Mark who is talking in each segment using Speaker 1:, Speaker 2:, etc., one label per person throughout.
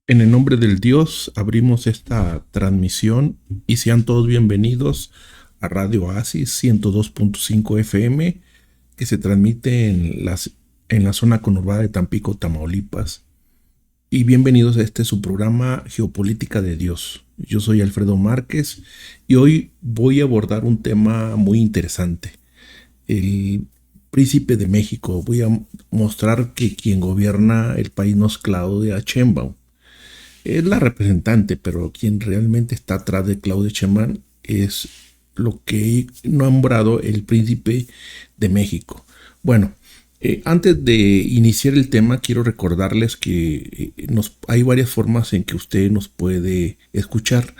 Speaker 1: En el nombre del Dios abrimos esta transmisión y sean todos bienvenidos a Radio Oasis 102.5 FM que se transmite en la zona conurbada de Tampico, Tamaulipas. Y bienvenidos a su programa Geopolítica de Dios. Yo soy Alfredo Márquez y hoy voy a abordar un tema muy interesante. El príncipe de México. Voy a mostrar que quien gobierna el país no es Claudia Sheinbaum. Es la representante, pero quien realmente está atrás de Claudia Sheinbaum es lo que he nombrado el príncipe de México. Bueno, antes de iniciar el tema, quiero recordarles que hay varias formas en que usted nos puede escuchar.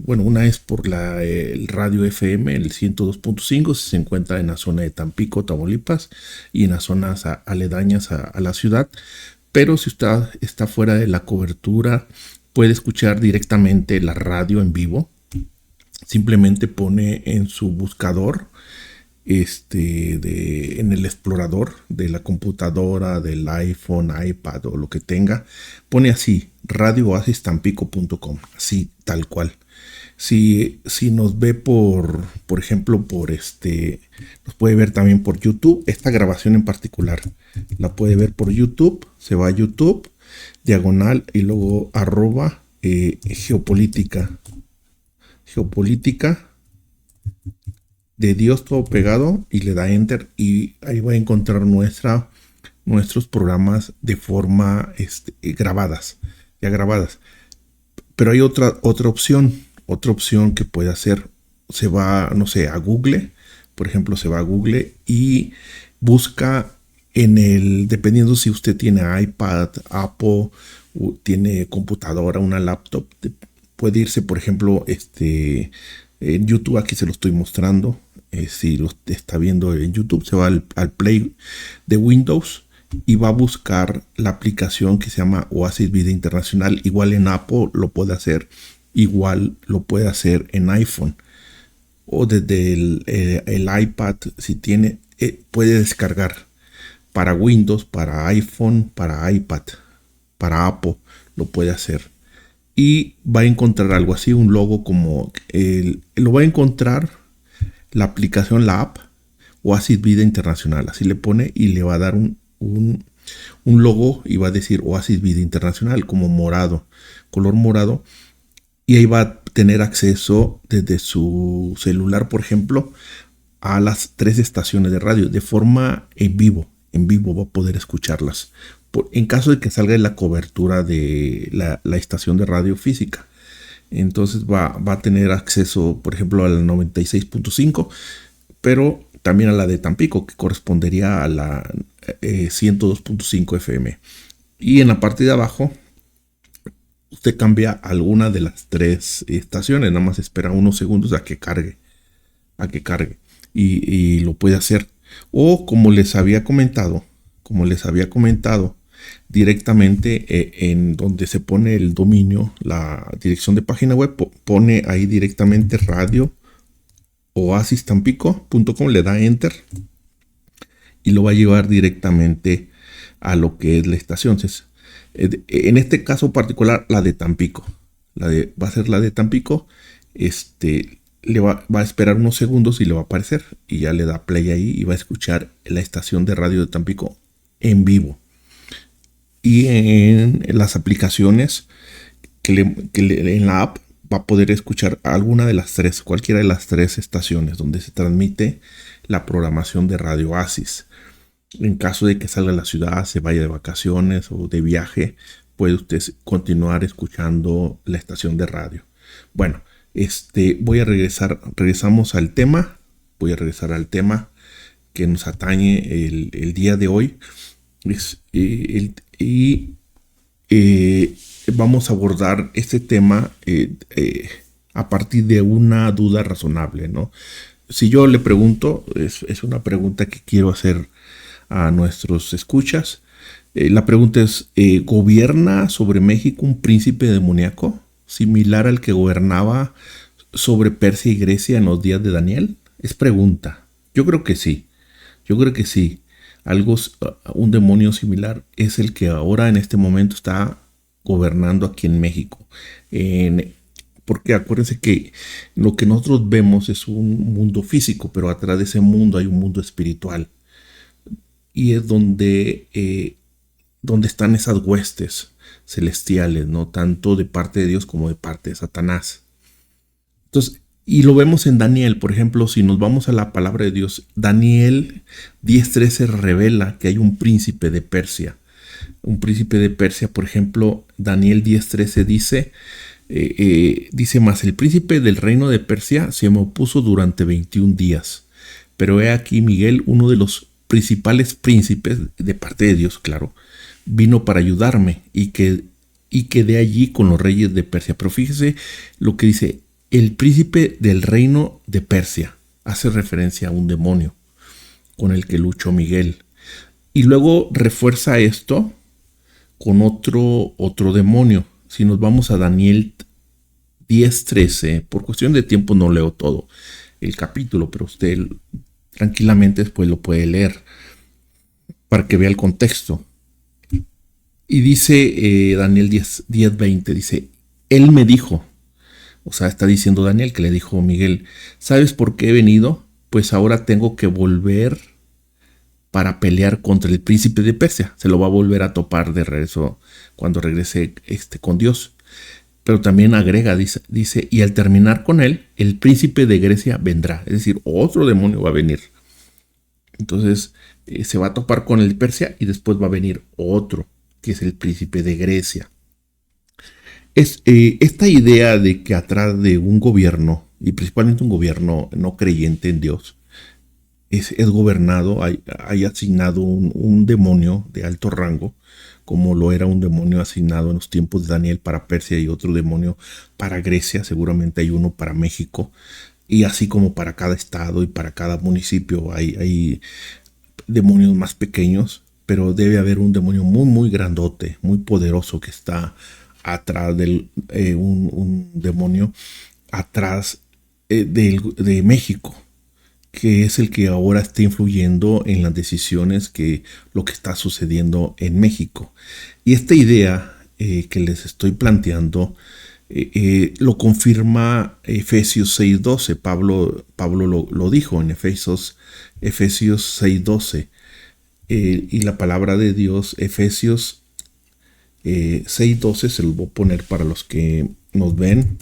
Speaker 1: Bueno, una es por el radio FM, el 102.5, si se encuentra en la zona de Tampico, Tamaulipas, y en las zonas aledañas a la ciudad. Pero si usted está fuera de la cobertura, puede escuchar directamente la radio en vivo. Simplemente pone en su buscador, en el explorador de la computadora, del iPhone, iPad o lo que tenga, pone así, radiooasistampico.com, así tal cual. Si nos ve por ejemplo, nos puede ver también por YouTube. Esta grabación en particular la puede ver por YouTube. Se va a YouTube, diagonal y luego arroba geopolítica de Dios todo pegado y le da enter y ahí va a encontrar nuestros programas de forma grabadas, ya grabadas. Pero hay otra opción que puede hacer. Se va, no sé, a Google, por ejemplo, se va a Google y busca dependiendo si usted tiene iPad, Apple, tiene computadora, una laptop, puede irse, por ejemplo, en YouTube, aquí se lo estoy mostrando. Si lo está viendo en YouTube, se va al Play de Windows y va a buscar la aplicación que se llama Oasis Vida Internacional. Igual en Apple lo puede hacer, igual lo puede hacer en iPhone o desde el iPad. Si tiene, puede descargar para Windows, para iPhone, para iPad, para Apple, lo puede hacer. Y va a encontrar algo así, un logo como lo va a encontrar la aplicación, la app Oasis Vida Internacional. Así le pone y le va a dar un logo y va a decir Oasis Vida Internacional como morado, color morado. Y ahí va a tener acceso desde su celular, por ejemplo, a las 3 estaciones de radio de forma en vivo. En vivo va a poder escucharlas. En caso de que salga de la cobertura de la estación de radio física. Entonces va a tener acceso, por ejemplo, a la 96.5, pero también a la de Tampico, que correspondería a la 102.5 FM. Y en la parte de abajo, usted cambia alguna de las 3 estaciones, nada más espera unos segundos a que cargue. Y lo puede hacer. O como les había comentado, directamente en donde se pone el dominio, la dirección de página web, pone ahí directamente radio oasistampico.com, le da enter y lo va a llevar directamente a lo que es la estación. Entonces, en este caso particular, la de Tampico, va a ser la de Tampico. Va a esperar unos segundos y le va a aparecer y ya le da play ahí y va a escuchar la estación de radio de Tampico en vivo. Y en las aplicaciones en la app va a poder escuchar alguna de las 3, cualquiera de las 3 estaciones donde se transmite la programación de Radio Oasis. En caso de que salga a la ciudad, se vaya de vacaciones o de viaje, puede usted continuar escuchando la estación de radio. Bueno, regresamos al tema. Voy a regresar al tema que nos atañe el día de hoy. Vamos a abordar este tema a partir de una duda razonable, ¿no? Si yo le pregunto, es una pregunta que quiero hacer a nuestros escuchas. La pregunta es, ¿gobierna sobre México un príncipe demoníaco similar al que gobernaba sobre Persia y Grecia en los días de Daniel? Es pregunta. Yo creo que sí. Un demonio similar es el que ahora en este momento está gobernando aquí en México. Porque acuérdense que lo que nosotros vemos es un mundo físico, pero atrás de ese mundo hay un mundo espiritual. Y es donde están esas huestes celestiales, ¿no? Tanto de parte de Dios como de parte de Satanás. Entonces, y lo vemos en Daniel, por ejemplo, si nos vamos a la palabra de Dios, Daniel 10:13 revela que hay un príncipe de Persia. Un príncipe de Persia, por ejemplo, Daniel 10:13 dice más, el príncipe del reino de Persia se me opuso durante 21 días. Pero he aquí Miguel, uno de los principales príncipes, de parte de Dios, claro, vino para ayudarme y quedé allí con los reyes de Persia. Pero fíjese lo que dice, el príncipe del reino de Persia. Hace referencia a un demonio con el que luchó Miguel. Y luego refuerza esto con otro demonio. Si nos vamos a Daniel 10:13, por cuestión de tiempo no leo todo el capítulo, pero usted tranquilamente después lo puede leer para que vea el contexto. Y dice Daniel 10:20, dice, él me dijo, o sea, está diciendo Daniel que le dijo Miguel, ¿sabes por qué he venido? Pues ahora tengo que volver para pelear contra el príncipe de Persia. Se lo va a volver a topar de regreso cuando regrese con Dios. Pero también agrega, dice, y al terminar con él, el príncipe de Grecia vendrá. Es decir, otro demonio va a venir. Entonces se va a topar con el de Persia y después va a venir otro, que es el príncipe de Grecia. Esta idea de que atrás de un gobierno, y principalmente un gobierno no creyente en Dios, es gobernado, hay asignado un demonio de alto rango, como lo era un demonio asignado en los tiempos de Daniel para Persia y otro demonio para Grecia, seguramente hay uno para México, y así como para cada estado y para cada municipio hay demonios más pequeños, pero debe haber un demonio muy, muy grandote, muy poderoso que está atrás de un demonio atrás de México, que es el que ahora está influyendo en las decisiones lo que está sucediendo en México. Y esta idea que les estoy planteando lo confirma Efesios 6:12. Pablo lo dijo en Efesios 6:12. Y la palabra de Dios, Efesios 6:12, se los voy a poner para los que nos ven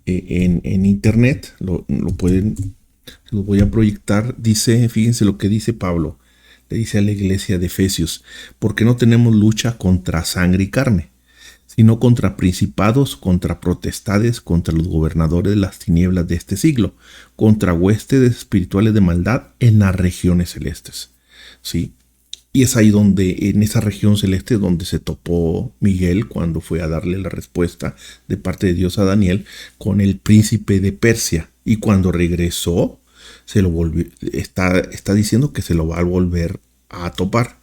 Speaker 1: en internet, lo pueden, se los voy a proyectar. Dice, fíjense lo que dice Pablo, le dice a la iglesia de Efesios, porque no tenemos lucha contra sangre y carne, sino contra principados, contra potestades, contra los gobernadores de las tinieblas de este siglo, contra huestes espirituales de maldad en las regiones celestes. ¿Sí? Y es ahí donde, en esa región celeste, donde se topó Miguel cuando fue a darle la respuesta de parte de Dios a Daniel con el príncipe de Persia. Y cuando regresó, se lo volvió, está diciendo que se lo va a volver a topar.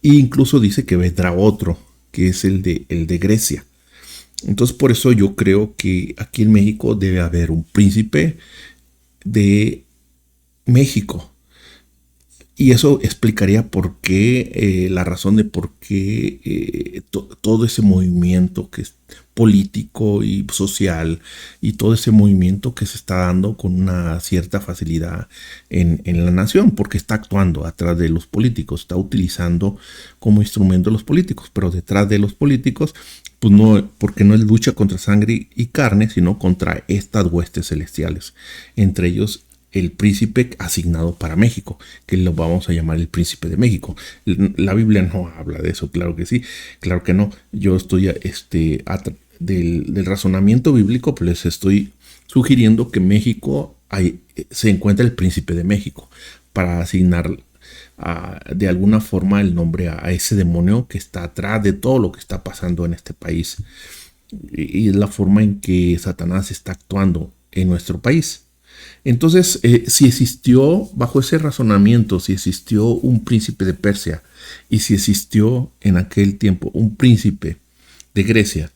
Speaker 1: E incluso dice que vendrá otro, que es el de Grecia. Entonces, por eso yo creo que aquí en México debe haber un príncipe de México. Y eso explicaría por qué, la razón de por qué todo ese movimiento que es político y social y todo ese movimiento que se está dando con una cierta facilidad en la nación, porque está actuando atrás de los políticos, está utilizando como instrumento los políticos, pero detrás de los políticos, pues no, porque no es lucha contra sangre y carne, sino contra estas huestes celestiales, entre ellos el príncipe asignado para México, que lo vamos a llamar el príncipe de México. La Biblia no habla de eso, claro que sí, claro que no. Yo estoy del razonamiento bíblico, pues les estoy sugiriendo que México se encuentra el príncipe de México para asignar de alguna forma el nombre a ese demonio que está atrás de todo lo que está pasando en este país. Y es la forma en que Satanás está actuando en nuestro país. Entonces, si existió, bajo ese razonamiento, si existió un príncipe de Persia y si existió en aquel tiempo un príncipe de Grecia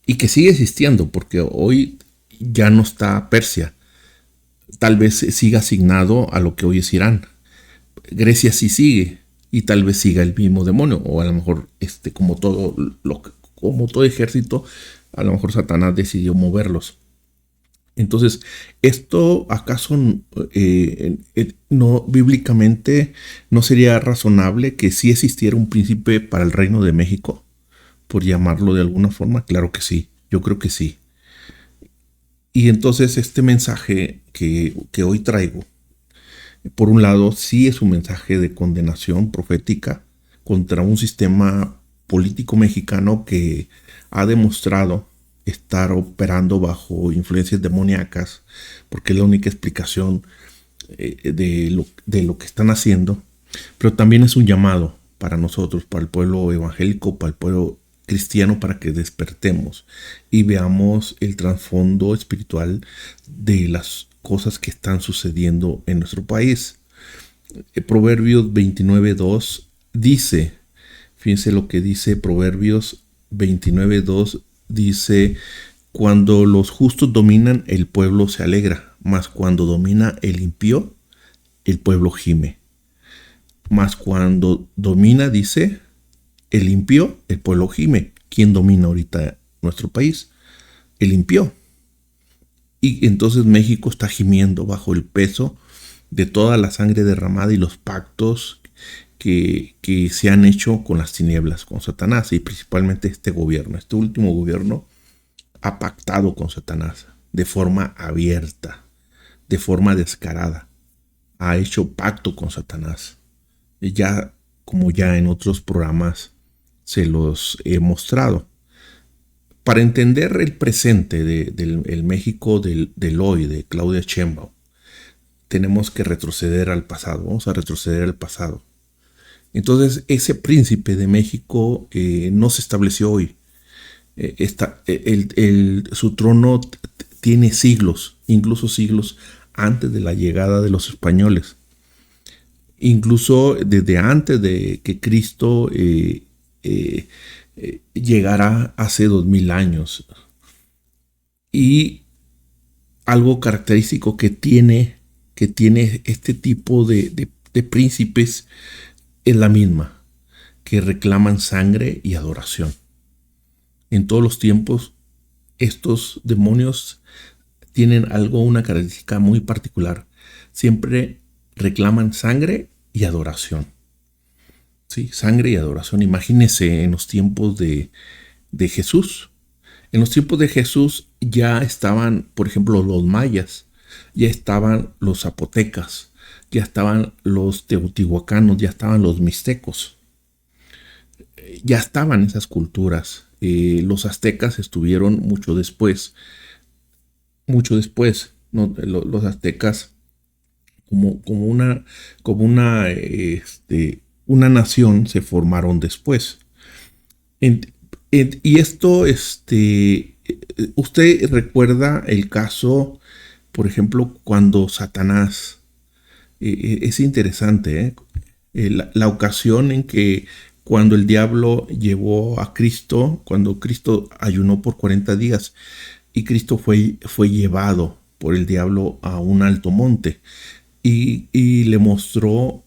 Speaker 1: y que sigue existiendo porque hoy ya no está Persia, tal vez siga asignado a lo que hoy es Irán. Grecia sí sigue y tal vez siga el mismo demonio o a lo mejor como todo como todo ejército, a lo mejor Satanás decidió moverlos. Entonces, ¿esto acaso no bíblicamente no sería razonable que sí existiera un príncipe para el reino de México? Por llamarlo de alguna forma, claro que sí, yo creo que sí. Y entonces este mensaje que hoy traigo, por un lado, sí es un mensaje de condenación profética contra un sistema político mexicano que ha demostrado estar operando bajo influencias demoníacas, porque es la única explicación de lo que están haciendo, pero también es un llamado para nosotros, para el pueblo evangélico, para el pueblo cristiano, para que despertemos y veamos el trasfondo espiritual de las cosas que están sucediendo en nuestro país. Proverbios 29:2 dice, fíjense lo que dice Proverbios 29:2, dice: cuando los justos dominan, el pueblo se alegra, mas cuando domina el impío, el pueblo gime. Mas cuando domina, dice, el impío, el pueblo gime. ¿Quién domina ahorita nuestro país? El impío. Y entonces México está gimiendo bajo el peso de toda la sangre derramada y los pactos que se han hecho con las tinieblas, con Satanás, y principalmente este gobierno. Este último gobierno ha pactado con Satanás de forma abierta, de forma descarada. Ha hecho pacto con Satanás. Ya, como ya en otros programas se los he mostrado. Para entender el presente del México del hoy, de Claudia Sheinbaum, tenemos que retroceder al pasado. Vamos a retroceder al pasado. Entonces, ese príncipe de México no se estableció hoy. Su trono tiene siglos, incluso siglos antes de la llegada de los españoles. Incluso desde antes de que Cristo llegara hace 2000 años. Y algo característico que tiene este tipo de príncipes es la misma, que reclaman sangre y adoración. En todos los tiempos, estos demonios tienen una característica muy particular. Siempre reclaman sangre y adoración. ¿Sí? Sangre y adoración. Imagínense en los tiempos de Jesús. En los tiempos de Jesús ya estaban, por ejemplo, los mayas, ya estaban los zapotecas, ya estaban los teotihuacanos, ya estaban los mixtecos. Ya estaban esas culturas. Los aztecas estuvieron mucho después. ¿No? Los aztecas como una nación se formaron después. Y esto, usted recuerda el caso, por ejemplo, cuando Satanás, es interesante, la ocasión en que cuando el diablo llevó a Cristo, cuando Cristo ayunó por 40 días y Cristo fue llevado por el diablo a un alto monte y le mostró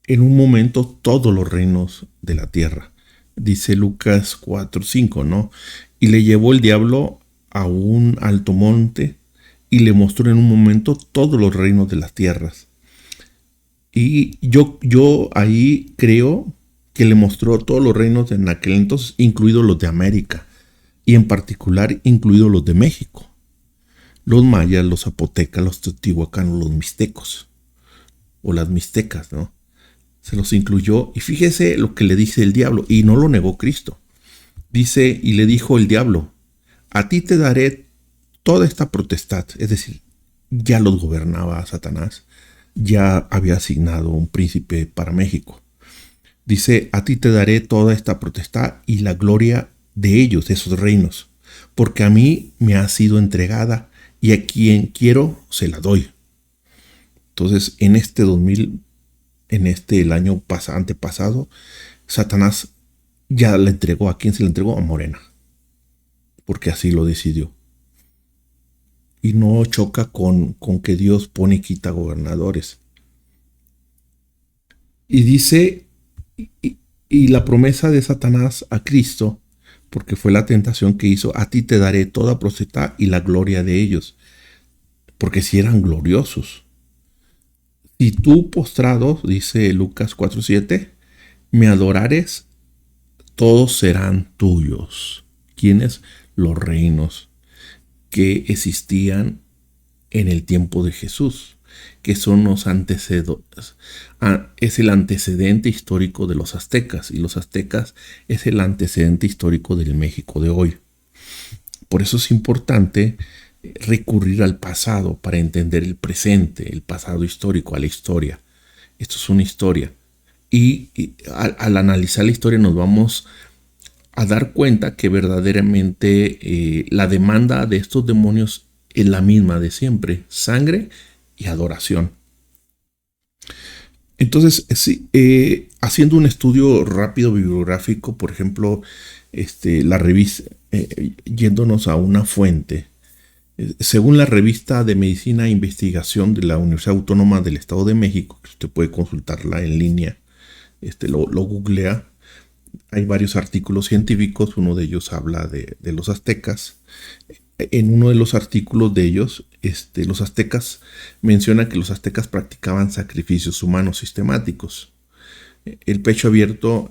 Speaker 1: en un momento todos los reinos de la tierra. Dice Lucas 4:5, ¿no? Y le llevó el diablo a un alto monte y le mostró en un momento todos los reinos de las tierras. Y yo ahí creo que le mostró todos los reinos en aquel entonces, incluidos los de América, y en particular incluidos los de México. Los mayas, los zapotecas, los teotihuacanos, los mixtecos, o las mixtecas, ¿no? Se los incluyó, y fíjese lo que le dice el diablo, y no lo negó Cristo. Dice, y le dijo el diablo: a ti te daré toda esta potestad. Es decir, ya los gobernaba Satanás, ya había asignado un príncipe para México. Dice, a ti te daré toda esta potestad y la gloria de ellos, de esos reinos, porque a mí me ha sido entregada y a quien quiero se la doy. Entonces, en el año antepasado, Satanás ya le entregó. ¿A quién se le entregó? A Morena, porque así lo decidió. Y no choca con que Dios pone y quita gobernadores. Y dice, y la promesa de Satanás a Cristo porque fue la tentación que hizo: a ti te daré toda potestad y la gloria de ellos, porque si eran gloriosos. Si tú postrado, dice Lucas 4:7, me adorares, todos serán tuyos. ¿Quiénes? Los reinos que existían en el tiempo de Jesús, que son los antecedentes. Es el antecedente histórico de los aztecas, y los aztecas es el antecedente histórico del México de hoy. Por eso es importante recurrir al pasado para entender el presente, el pasado histórico, a la historia. Esto es una historia. Y al analizar la historia nos vamos a dar cuenta que verdaderamente la demanda de estos demonios es la misma de siempre: sangre y adoración. Entonces, sí, haciendo un estudio rápido bibliográfico, por ejemplo, la revista, yéndonos a una fuente, según la revista de Medicina e Investigación de la Universidad Autónoma del Estado de México, que usted puede consultarla en línea, lo googlea. Hay varios artículos científicos, uno de ellos habla de los aztecas. En uno de los artículos de ellos, los aztecas menciona que los aztecas practicaban sacrificios humanos sistemáticos. El pecho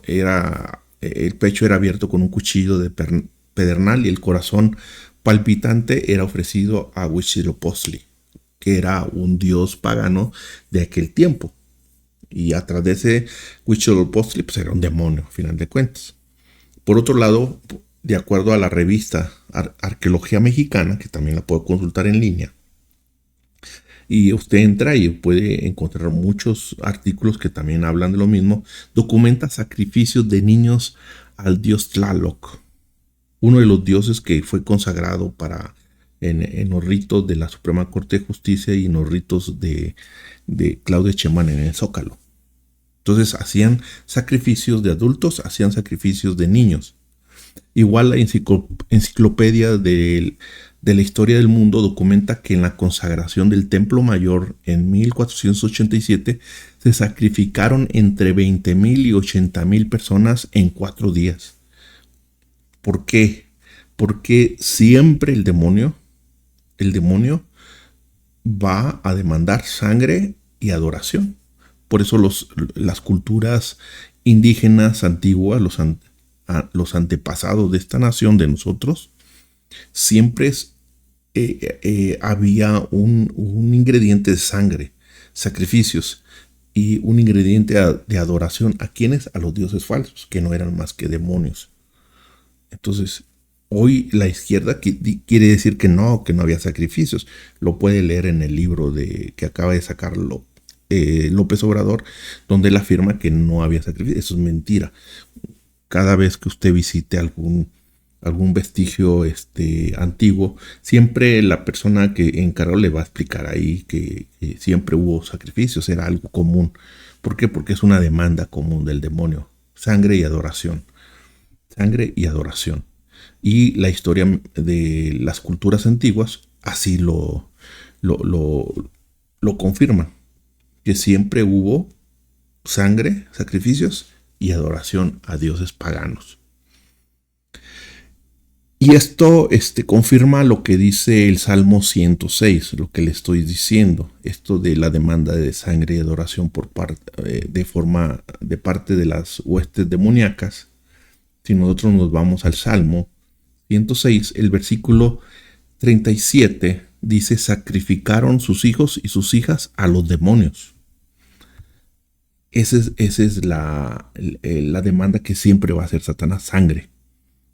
Speaker 1: era abierto con un cuchillo de pedernal, y el corazón palpitante era ofrecido a Huitzilopochtli, que era un dios pagano de aquel tiempo. Y atrás de ese Huitzilopochtli, pues era un demonio, a final de cuentas. Por otro lado, de acuerdo a la revista Arqueología Mexicana, que también la puedo consultar en línea, y usted entra y puede encontrar muchos artículos que también hablan de lo mismo, documenta sacrificios de niños al dios Tlaloc, uno de los dioses que fue consagrado en los ritos de la Suprema Corte de Justicia y en los ritos de Claudio Sheinbaum en el Zócalo. Entonces hacían sacrificios de adultos, hacían sacrificios de niños. Igual la enciclopedia de la historia del mundo documenta que en la consagración del Templo Mayor en 1487 se sacrificaron entre 20,000 y 80,000 personas en 4 días. ¿Por qué? Porque siempre el demonio va a demandar sangre y adoración. Por eso las culturas indígenas antiguas, los antepasados de esta nación, de nosotros, siempre había un ingrediente de sangre, sacrificios, y un ingrediente de adoración. ¿A quiénes? A los dioses falsos, que no eran más que demonios. Entonces, hoy la izquierda quiere decir que no había sacrificios. Lo puede leer en el libro que acaba de sacar López Obrador, donde él afirma que no había sacrificios. Eso es mentira. Cada vez que usted visite algún vestigio antiguo, siempre la persona que encargó le va a explicar ahí que siempre hubo sacrificios, era algo común. ¿Por qué? Porque es una demanda común del demonio: sangre y adoración. Sangre y adoración. Y la historia de las culturas antiguas así lo confirma, que siempre hubo sangre, sacrificios y adoración a dioses paganos. Y esto confirma lo que dice el Salmo 106, lo que le estoy diciendo, esto de la demanda de sangre y adoración de parte de las huestes demoníacas. Si nosotros nos vamos al Salmo 106, el versículo 37 dice: sacrificaron sus hijos y sus hijas a los demonios. Esa es la demanda que siempre va a hacer Satanás: sangre.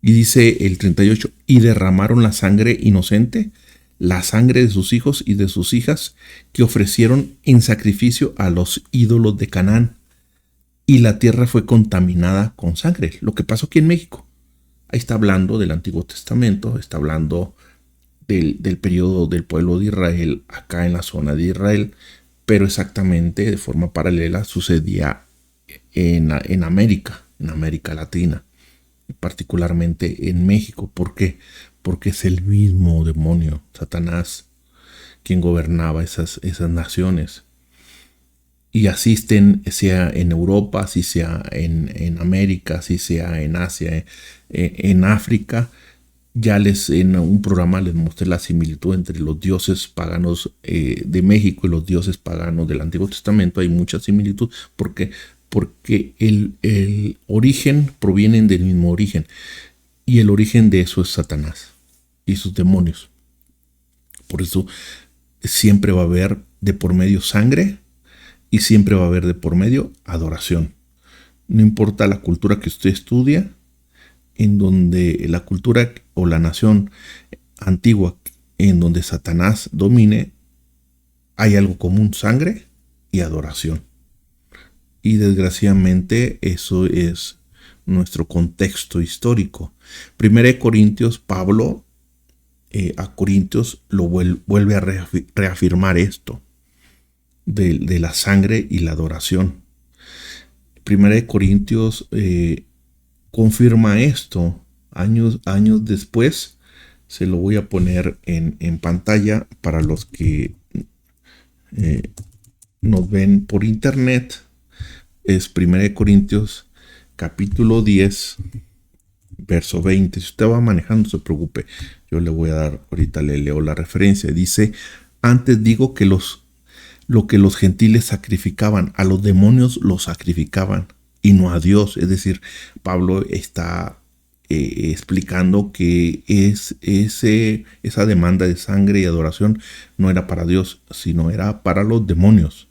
Speaker 1: Y dice el 38: y derramaron la sangre inocente, la sangre de sus hijos y de sus hijas, que ofrecieron en sacrificio a los ídolos de Canaán. Y la tierra fue contaminada con sangre. Lo que pasó aquí en México. Ahí está hablando del Antiguo Testamento, está hablando del periodo del pueblo de Israel acá en la zona de Israel, pero exactamente de forma paralela sucedía en América Latina, particularmente en México. ¿Por qué? Porque es el mismo demonio, Satanás, quien gobernaba esas naciones. y asisten, sea en Europa, si sea en América, si sea en Asia, en África. Ya en un programa les mostré la similitud entre los dioses paganos de México y los dioses paganos del Antiguo Testamento. Hay mucha similitud porque el origen provienen del mismo origen. Y el origen de eso es Satanás y sus demonios. Por eso siempre va a haber de por medio sangre y siempre va a haber de por medio adoración. No importa la cultura que usted estudia, en donde la cultura o la nación antigua en donde Satanás domine, hay algo común: sangre y adoración. Y desgraciadamente eso es nuestro contexto histórico. Primera de Corintios, Pablo a Corintios lo vuelve a reafirmar esto de la sangre y la adoración. Primera de Corintios confirma esto años después. Se lo voy a poner en pantalla para los que nos ven por internet. Es 1 Corintios capítulo 10, verso 20. Si usted va manejando, no se preocupe. Yo le voy a dar, ahorita le leo la referencia. Dice: antes digo que lo que los gentiles sacrificaban, a los demonios los sacrificaban y no a Dios. Es decir, Pablo está explicando que esa demanda de sangre y adoración no era para Dios, sino era para los demonios.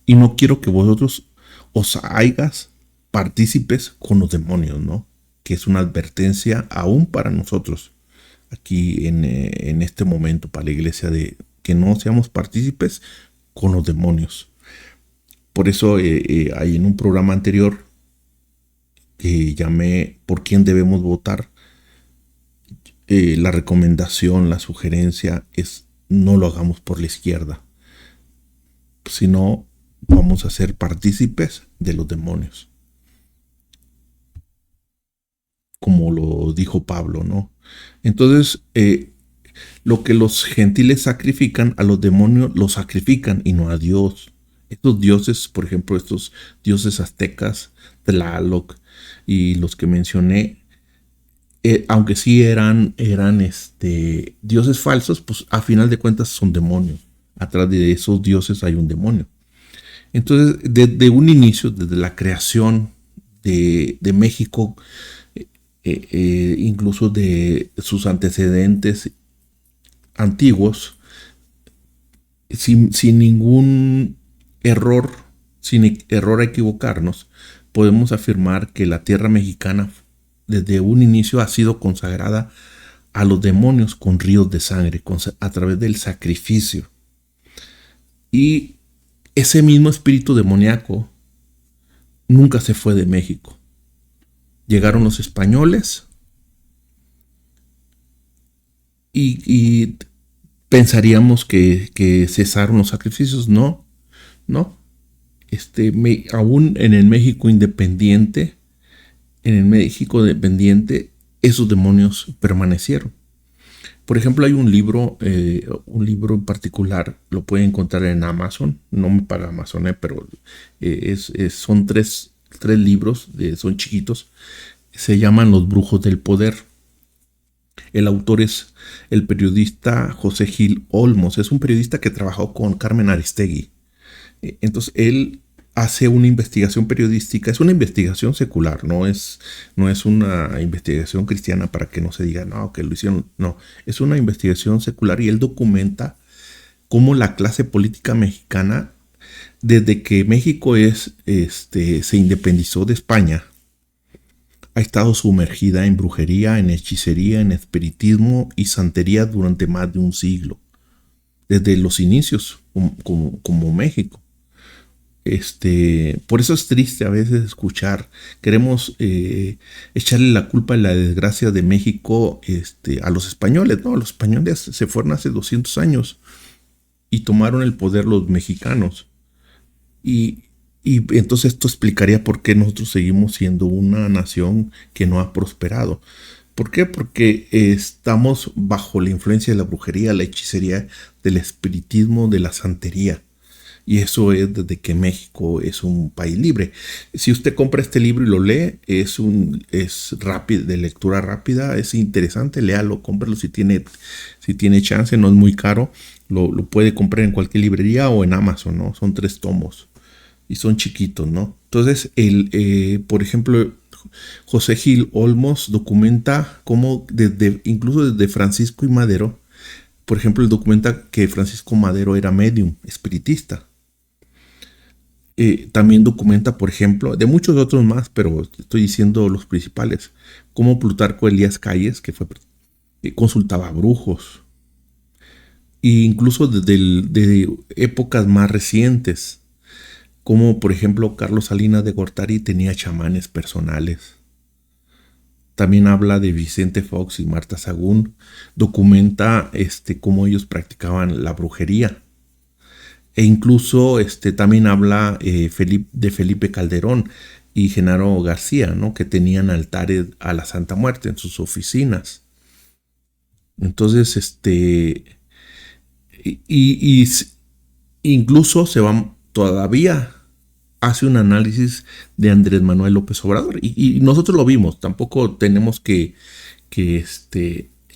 Speaker 1: Y no quiero que vosotros os hagáis partícipes con los demonios, ¿no? Que es una advertencia aún para nosotros aquí en este momento, para la iglesia, de que no seamos partícipes con los demonios. Por eso hay en un programa anterior que llamé ¿por quién debemos votar? La recomendación, la sugerencia es: no lo hagamos por la izquierda, sino vamos a ser partícipes de los demonios, como lo dijo Pablo, ¿no? Entonces, lo que los gentiles sacrifican, a los demonios los sacrifican y no a Dios. Estos dioses, por ejemplo, estos dioses aztecas, Tlaloc y los que mencioné, aunque sí eran dioses falsos, pues a final de cuentas son demonios. Atrás de esos dioses hay un demonio. Entonces, desde un inicio, desde la creación de México, incluso de sus antecedentes antiguos, sin ningún error, sin error a equivocarnos, podemos afirmar que la tierra mexicana desde un inicio ha sido consagrada a los demonios con ríos de sangre, a través del sacrificio. Y ese mismo espíritu demoníaco nunca se fue de México. Llegaron los españoles y pensaríamos que cesaron los sacrificios. No. Aún en el México independiente, esos demonios permanecieron. Por ejemplo, hay un libro en particular, lo pueden encontrar en Amazon. No me paga Amazon, pero son tres libros, son chiquitos. Se llaman Los Brujos del Poder. El autor es el periodista José Gil Olmos. Es un periodista que trabajó con Carmen Aristegui. Entonces él hace una investigación periodística. Es una investigación secular, no es una investigación cristiana, para que no se diga no, que lo hicieron. No, es una investigación secular, y él documenta cómo la clase política mexicana, desde que México se independizó de España, ha estado sumergida en brujería, en hechicería, en espiritismo y santería durante más de un siglo, desde los inicios como México. Por eso es triste a veces escuchar, queremos echarle la culpa de la desgracia de México a los españoles. No, los españoles se fueron hace 200 años y tomaron el poder los mexicanos. Y entonces esto explicaría por qué nosotros seguimos siendo una nación que no ha prosperado. ¿Por qué? Porque estamos bajo la influencia de la brujería, la hechicería, del espiritismo, de la santería. Y eso es desde que México es un país libre. Si usted compra este libro y lo lee, es rápido, de lectura rápida, es interesante, léalo, cómpralo si tiene chance, no es muy caro. Lo puede comprar en cualquier librería o en Amazon, ¿no? Son 3 tomos y son chiquitos, ¿no? Entonces, por ejemplo, José Gil Olmos documenta cómo incluso desde Francisco y Madero, por ejemplo, él documenta que Francisco Madero era medium, espiritista. También documenta, por ejemplo, de muchos otros más, pero estoy diciendo los principales, como Plutarco Elías Calles, que consultaba a brujos, e incluso de épocas más recientes, como por ejemplo Carlos Salinas de Gortari tenía chamanes personales. También habla de Vicente Fox y Marta Sagún, documenta cómo ellos practicaban la brujería. E incluso también habla de Felipe Calderón y Genaro García, ¿no? Que tenían altares a la Santa Muerte en sus oficinas. Entonces, incluso todavía hace un análisis de Andrés Manuel López Obrador. Y nosotros lo vimos, tampoco tenemos que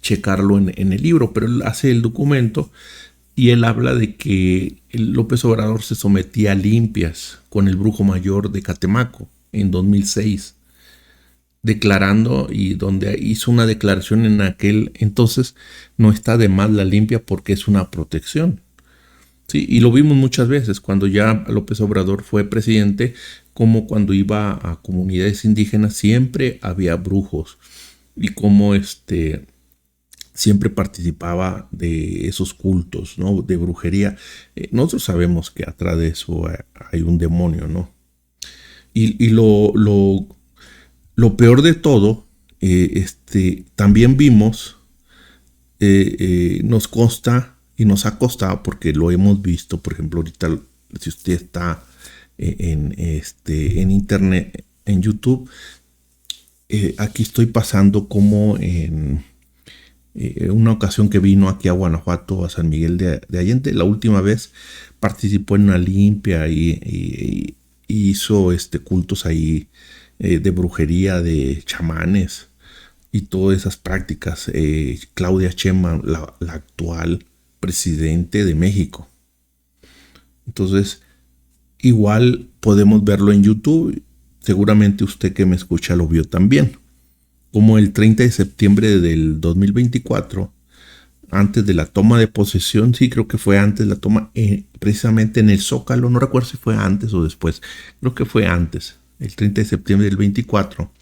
Speaker 1: checarlo en el libro, pero él hace el documento. Y él habla de que López Obrador se sometía a limpias con el brujo mayor de Catemaco en 2006, declarando, y donde hizo una declaración en aquel entonces, no está de más la limpia porque es una protección. Sí, y lo vimos muchas veces cuando ya López Obrador fue presidente, como cuando iba a comunidades indígenas siempre había brujos y como siempre participaba de esos cultos, ¿no? De brujería. Nosotros sabemos que atrás de eso hay un demonio, ¿no? Y lo peor de todo, también vimos, nos consta y nos ha costado, porque lo hemos visto, por ejemplo, ahorita, si usted está en internet, en YouTube, aquí estoy pasando como en una ocasión que vino aquí a Guanajuato, a San Miguel de Allende. La última vez participó en una limpia y hizo cultos ahí de brujería, de chamanes y todas esas prácticas. Claudia Sheinbaum, la actual presidente de México. Entonces, igual podemos verlo en YouTube. Seguramente usted que me escucha lo vio también. Como el 30 de septiembre del 2024, antes de la toma de posesión, sí, creo que fue antes de la toma, precisamente en el Zócalo, no recuerdo si fue antes o después, creo que fue antes, el 30 de septiembre del 24,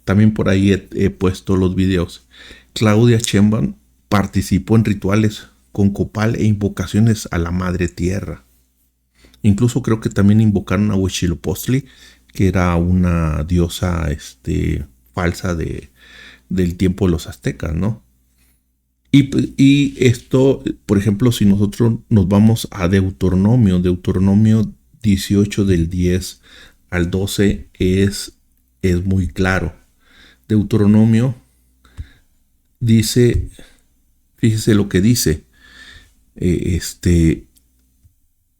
Speaker 1: también por ahí he puesto los videos. Claudia Sheinbaum participó en rituales con copal e invocaciones a la Madre Tierra. Incluso creo que también invocaron a Huitzilopochtli, que era una diosa falsa del tiempo de los aztecas, ¿no? Y esto, por ejemplo, si nosotros nos vamos a Deuteronomio 18 del 10 al 12 es muy claro. Deuteronomio dice, fíjese lo que dice,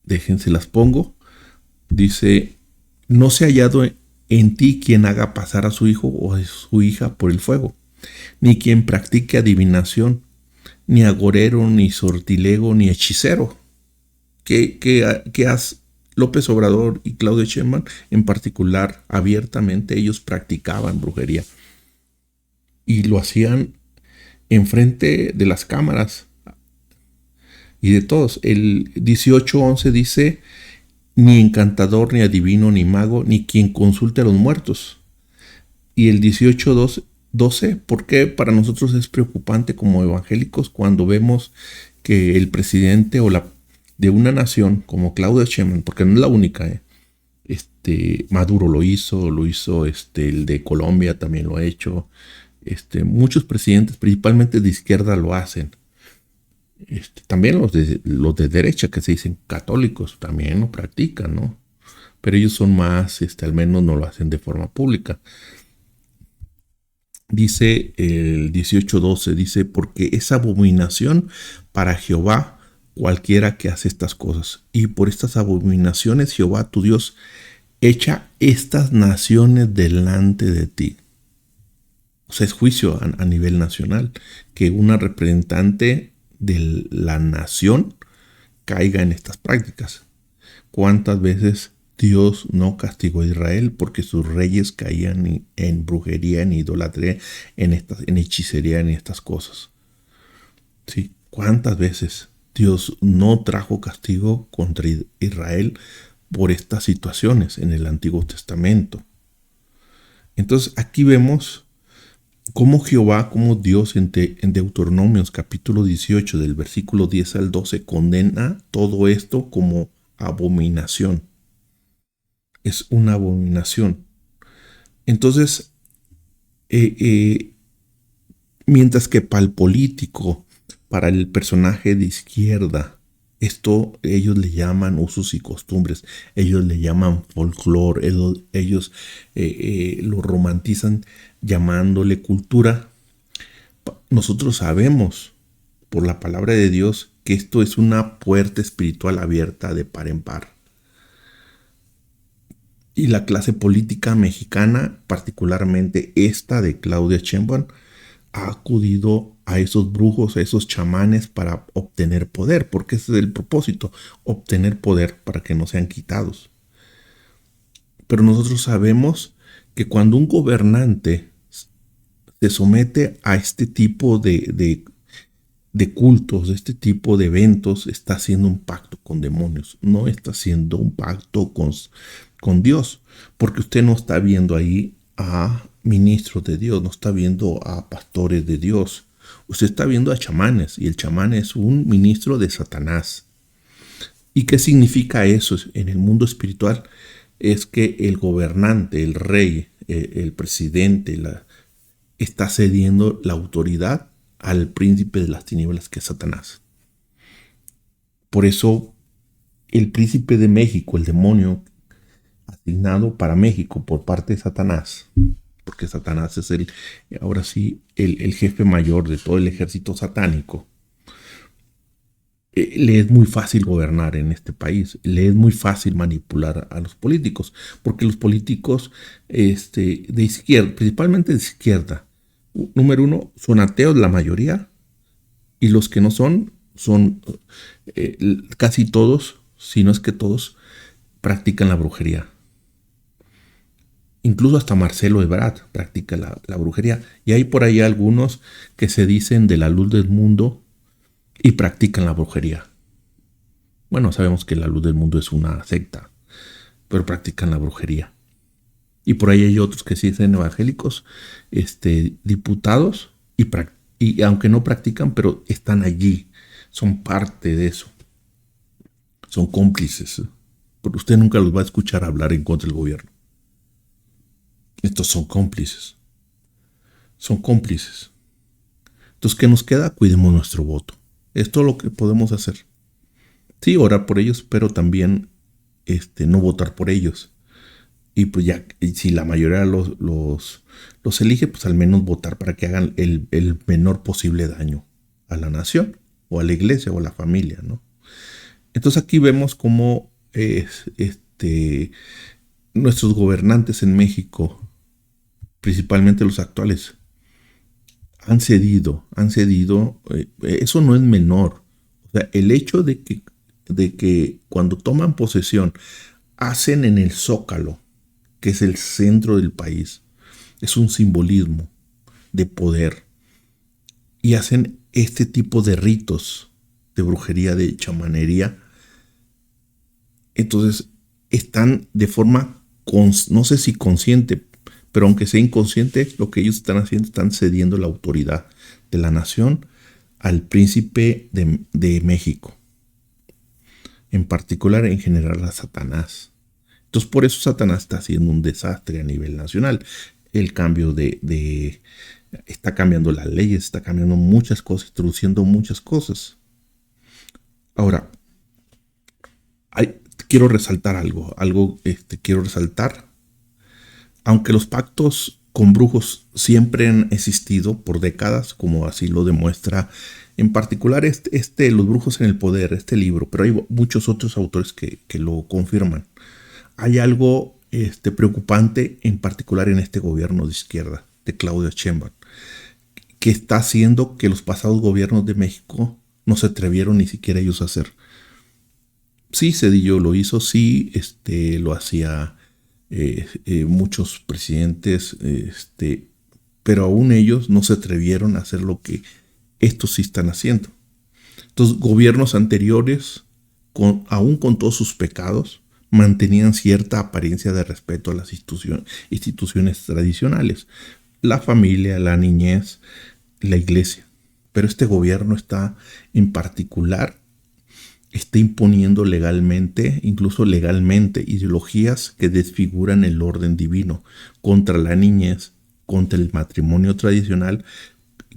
Speaker 1: déjense las pongo, dice, no se ha hallado en ti quien haga pasar a su hijo o a su hija por el fuego, ni quien practique adivinación, ni agorero, ni sortilego, ni hechicero. ¿Qué hace López Obrador y Claudia Sheinbaum en particular? Abiertamente ellos practicaban brujería y lo hacían enfrente de las cámaras y de todos. El 18:11 dice, ni encantador, ni adivino, ni mago, ni quien consulte a los muertos. Y el 18:12, ¿por qué para nosotros es preocupante como evangélicos cuando vemos que el presidente de una nación como Claudia Sheinbaum, porque no es la única, Maduro lo hizo el de Colombia también lo ha hecho, muchos presidentes, principalmente de izquierda, lo hacen. También los de derecha, que se dicen católicos, también lo practican, ¿no? Pero ellos son más, al menos no lo hacen de forma pública. Dice el 18:12, dice, porque es abominación para Jehová cualquiera que hace estas cosas. Y por estas abominaciones Jehová tu Dios echa estas naciones delante de ti. O sea, es juicio a nivel nacional, que una representante de la nación caiga en estas prácticas. ¿Cuántas veces Dios no castigó a Israel porque sus reyes caían en brujería, en idolatría, en hechicería, en estas cosas? ¿Sí? ¿Cuántas veces Dios no trajo castigo contra Israel por estas situaciones en el Antiguo Testamento? Entonces aquí vemos cómo Jehová, como Dios en Deuteronomios capítulo 18 del versículo 10 al 12 condena todo esto como abominación. Es una abominación. Entonces, mientras que para el político, para el personaje de izquierda, esto ellos le llaman usos y costumbres, ellos le llaman folclore, ellos lo romantizan llamándole cultura. Nosotros sabemos por la palabra de Dios que esto es una puerta espiritual abierta de par en par. Y la clase política mexicana, particularmente esta de Claudia Sheinbaum, ha acudido a esos brujos, a esos chamanes para obtener poder, porque ese es el propósito, obtener poder para que no sean quitados. Pero nosotros sabemos que cuando un gobernante se somete a este tipo de cultos, de este tipo de eventos, está haciendo un pacto con demonios, no está haciendo un pacto con Dios, porque usted no está viendo ahí a ministros de Dios, no está viendo a pastores de Dios, usted está viendo a chamanes, y el chamán es un ministro de Satanás. ¿Y qué significa eso en el mundo espiritual? Es que el gobernante, el rey, el presidente, está cediendo la autoridad al príncipe de las tinieblas, que es Satanás. Por eso el príncipe de México, el demonio asignado para México por parte de Satanás, porque Satanás es ahora sí, el jefe mayor de todo el ejército satánico, le es muy fácil gobernar en este país, le es muy fácil manipular a los políticos, porque los políticos de izquierda, principalmente de izquierda, número uno, son ateos la mayoría, y los que no son casi todos, si no es que todos, practican la brujería. Incluso hasta Marcelo Ebrard practica la brujería. Y hay por ahí algunos que se dicen de la luz del mundo y practican la brujería. Bueno, sabemos que la luz del mundo es una secta, pero practican la brujería. Y por ahí hay otros que sí dicen evangélicos, diputados, y aunque no practican, pero están allí, son parte de eso. Son cómplices. Pero usted nunca los va a escuchar hablar en contra del gobierno. Estos son cómplices. Son cómplices. Entonces, ¿qué nos queda? Cuidemos nuestro voto. Es todo lo que podemos hacer. Sí, orar por ellos, pero también no votar por ellos. Y pues ya, si la mayoría los elige, pues al menos votar para que hagan el menor posible daño a la nación, o a la iglesia, o a la familia, ¿no? Entonces aquí vemos cómo nuestros gobernantes en México, principalmente los actuales, han cedido. Eso no es menor. O sea, el hecho de que cuando toman posesión hacen en el Zócalo, que es el centro del país, es un simbolismo de poder, y hacen este tipo de ritos de brujería, de chamanería. Entonces están de forma, no sé si consciente, pero aunque sea inconsciente, lo que ellos están haciendo, están cediendo la autoridad de la nación al príncipe de México, en particular, en general, a Satanás. Entonces, por eso Satanás está haciendo un desastre a nivel nacional. El cambio está cambiando las leyes, está cambiando muchas cosas, introduciendo muchas cosas. Ahora, quiero resaltar algo quiero resaltar. Aunque los pactos con brujos siempre han existido por décadas, como así lo demuestra En particular Los brujos en el poder, este libro, pero hay muchos otros autores que lo confirman. Hay algo preocupante, en particular en este gobierno de izquierda, de Claudia Sheinbaum, que está haciendo que los pasados gobiernos de México no se atrevieron ni siquiera ellos a hacer. Sí, Cedillo lo hizo, sí, lo hacía muchos presidentes, pero aún ellos no se atrevieron a hacer lo que estos sí están haciendo. Entonces, gobiernos anteriores, aún con todos sus pecados, mantenían cierta apariencia de respeto a las instituciones tradicionales, la familia, la niñez, la iglesia. Pero este gobierno en particular, está imponiendo legalmente, incluso legalmente, ideologías que desfiguran el orden divino contra la niñez, contra el matrimonio tradicional,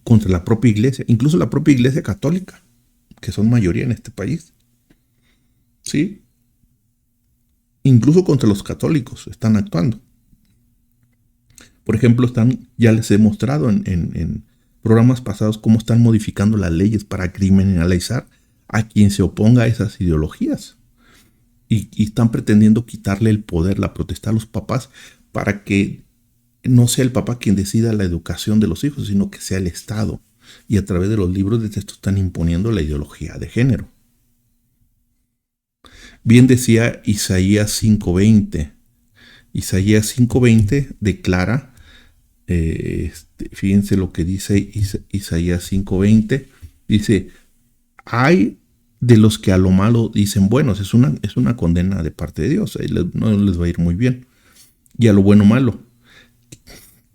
Speaker 1: contra la propia iglesia, incluso la propia iglesia católica, que son mayoría en este país. ¿Sí? Incluso contra los católicos están actuando. Por ejemplo, ya les he mostrado en programas pasados cómo están modificando las leyes para criminalizar a quien se oponga a esas ideologías. Y están pretendiendo quitarle el poder, la potestad a los papás, para que no sea el papá quien decida la educación de los hijos, sino que sea el Estado. Y a través de los libros de texto están imponiendo la ideología de género. Bien decía Isaías 5:20. Isaías 5:20 declara, fíjense lo que dice Isaías 5:20, dice, hay de los que a lo malo dicen buenos, es una condena de parte de Dios, no les va a ir muy bien, y a lo bueno malo,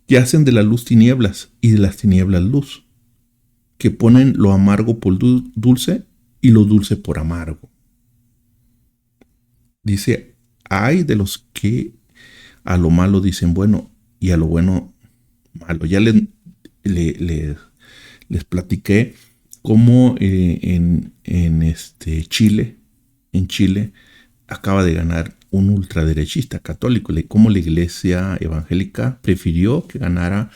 Speaker 1: que hacen de la luz tinieblas y de las tinieblas luz, que ponen lo amargo por dulce y lo dulce por amargo. Dice, hay de los que a lo malo dicen bueno y a lo bueno malo. Ya les platiqué cómo en Chile acaba de ganar un ultraderechista católico, cómo la iglesia evangélica prefirió que ganara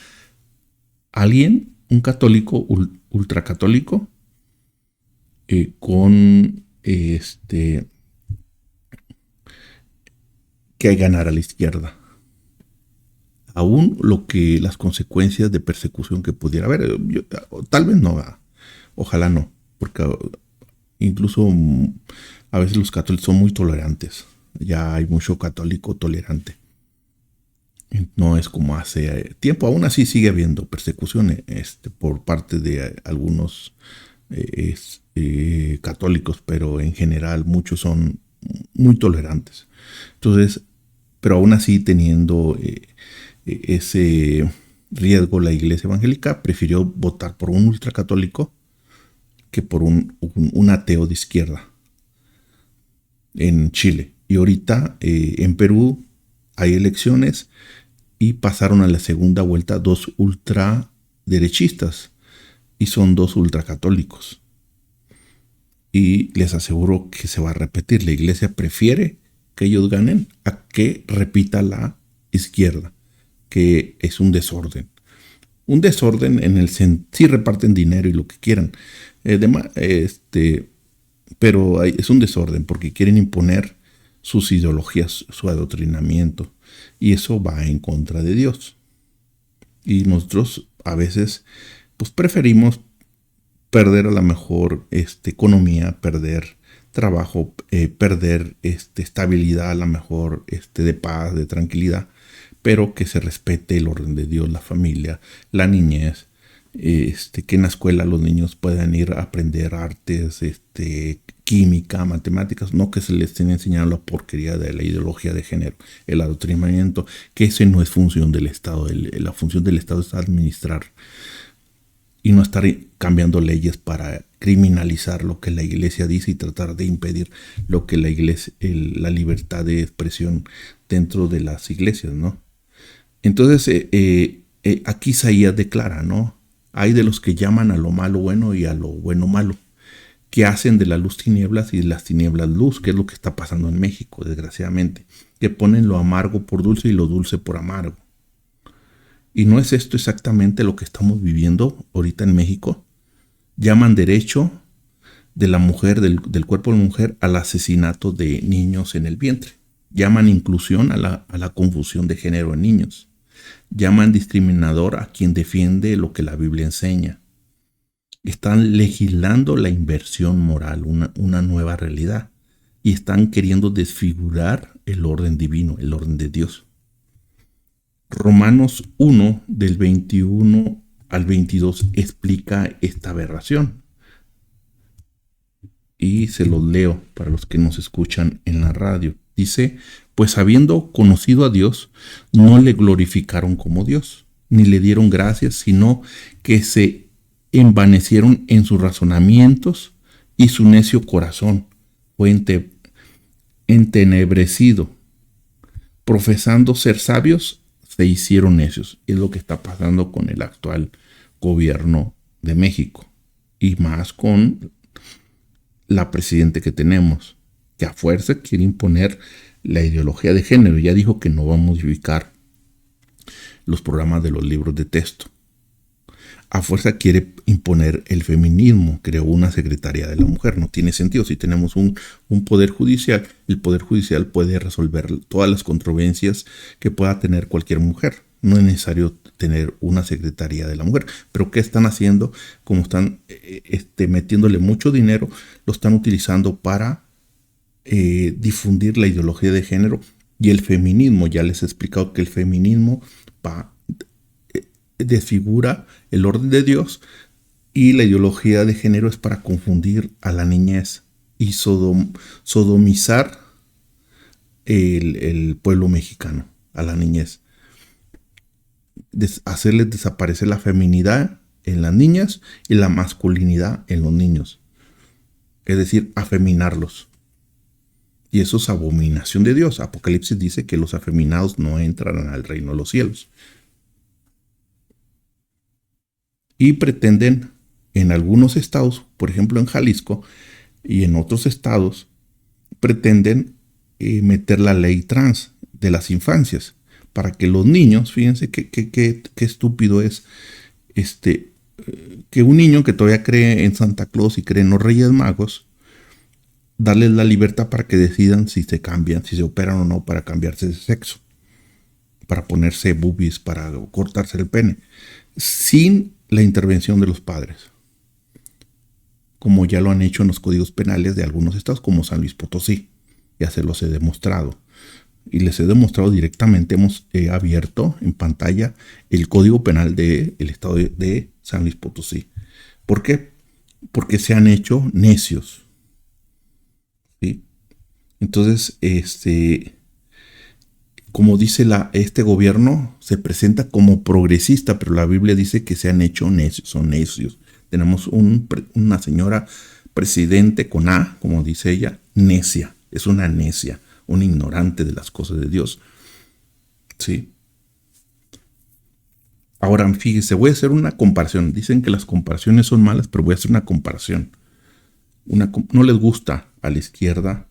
Speaker 1: alguien, un católico, ultracatólico, con que ganara a la izquierda. Aún las consecuencias de persecución que pudiera haber, tal vez no, ojalá no, porque incluso a veces los católicos son muy tolerantes, ya hay mucho católico tolerante, no es como hace tiempo, aún así sigue habiendo persecución por parte de algunos católicos, pero en general muchos son muy tolerantes. Entonces, pero aún así teniendo ese riesgo, la iglesia evangélica prefirió votar por un ultracatólico que por un ateo de izquierda en Chile. Y ahorita en Perú hay elecciones y pasaron a la segunda vuelta 2 ultraderechistas y son 2 ultracatólicos. Y les aseguro que se va a repetir. La iglesia prefiere que ellos ganen a que repita la izquierda, que es un desorden. Un desorden en el sí reparten dinero y lo que quieran. Pero es un desorden porque quieren imponer sus ideologías, su adoctrinamiento. Y eso va en contra de Dios. Y nosotros a veces pues preferimos perder a lo mejor economía, perder trabajo, perder estabilidad a lo mejor de paz, de tranquilidad, pero que se respete el orden de Dios, la familia, la niñez, que en la escuela los niños puedan ir a aprender artes, química, matemáticas, no que se les estén enseñando la porquería de la ideología de género, el adoctrinamiento, que ese no es función del Estado. La función del Estado es administrar y no estar cambiando leyes para criminalizar lo que la iglesia dice y tratar de impedir lo que la iglesia, la libertad de expresión dentro de las iglesias, ¿no? Entonces, aquí Isaías declara, ¿no? Hay de los que llaman a lo malo bueno y a lo bueno malo, que hacen de la luz tinieblas y de las tinieblas luz, que es lo que está pasando en México, desgraciadamente, que ponen lo amargo por dulce y lo dulce por amargo. ¿Y no es esto exactamente lo que estamos viviendo ahorita en México? Llaman derecho de la mujer, del cuerpo de la mujer, al asesinato de niños en el vientre. Llaman inclusión a la confusión de género en niños. Llaman discriminador a quien defiende lo que la Biblia enseña. Están legislando la inversión moral, una nueva realidad. Y están queriendo desfigurar el orden divino, el orden de Dios. Romanos 1, del 21 al 22, explica esta aberración. Y se los leo para los que nos escuchan en la radio. Dice, pues habiendo conocido a Dios, no le glorificaron como Dios, ni le dieron gracias, sino que se envanecieron en sus razonamientos y su necio corazón fue entenebrecido. Profesando ser sabios, se hicieron necios. Es lo que está pasando con el actual gobierno de México y más con la presidenta que tenemos, que a fuerza quiere imponer la ideología de género. Ya dijo que no va a modificar los programas de los libros de texto. A fuerza quiere imponer el feminismo. Creó una secretaría de la mujer. No tiene sentido. Si tenemos un poder judicial, el poder judicial puede resolver todas las controversias que pueda tener cualquier mujer. No es necesario tener una secretaría de la mujer. Pero ¿qué están haciendo? Como están metiéndole mucho dinero, lo están utilizando para difundir la ideología de género y el feminismo. Ya les he explicado que el feminismo desfigura el orden de Dios y la ideología de género es para confundir a la niñez y sodomizar el pueblo mexicano, a la niñez. Hacerles desaparecer la feminidad en las niñas y la masculinidad en los niños. Es decir, afeminarlos. Y eso es abominación de Dios. Apocalipsis dice que los afeminados no entran al reino de los cielos. Y pretenden en algunos estados, por ejemplo en Jalisco y en otros estados, pretenden meter la ley trans de las infancias para que los niños, fíjense qué estúpido es que un niño que todavía cree en Santa Claus y cree en los Reyes Magos, darles la libertad para que decidan si se cambian, si se operan o no para cambiarse de sexo, para ponerse boobies, para cortarse el pene, sin la intervención de los padres, como ya lo han hecho en los códigos penales de algunos estados como San Luis Potosí. Ya se los he demostrado. Y les he demostrado directamente, hemos abierto en pantalla el código penal del estado de San Luis Potosí. ¿Por qué? Porque se han hecho necios. ¿Sí? Entonces, como dice este gobierno, se presenta como progresista, pero la Biblia dice que se han hecho necios, son necios. Tenemos una señora presidente con A, como dice ella, necia. Es una necia, un ignorante de las cosas de Dios. ¿Sí? Ahora, fíjese, voy a hacer una comparación. Dicen que las comparaciones son malas, pero voy a hacer una comparación. No les gusta a la izquierda,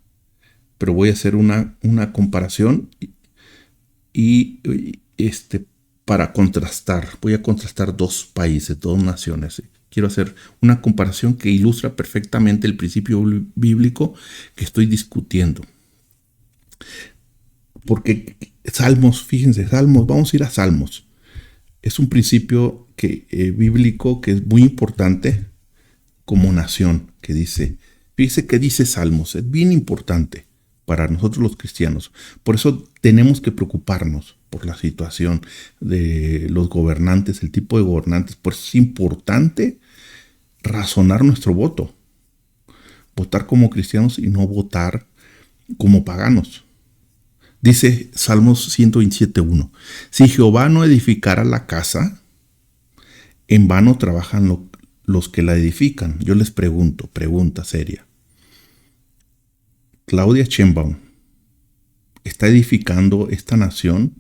Speaker 1: pero voy a hacer una comparación y para contrastar. Voy a contrastar dos países, dos naciones. Quiero hacer una comparación que ilustra perfectamente el principio bíblico que estoy discutiendo. Porque Salmos, fíjense, Salmos, vamos a ir a Salmos. Es un principio bíblico que es muy importante como nación, que dice, fíjense que dice Salmos, es bien importante para nosotros los cristianos. Por eso tenemos que preocuparnos por la situación de los gobernantes, el tipo de gobernantes. Por eso es importante razonar nuestro voto. Votar como cristianos y no votar como paganos. Dice Salmos 127:1. Si Jehová no edificara la casa, en vano trabajan los que la edifican. Yo les pregunto, pregunta seria. Claudia Sheinbaum está edificando esta nación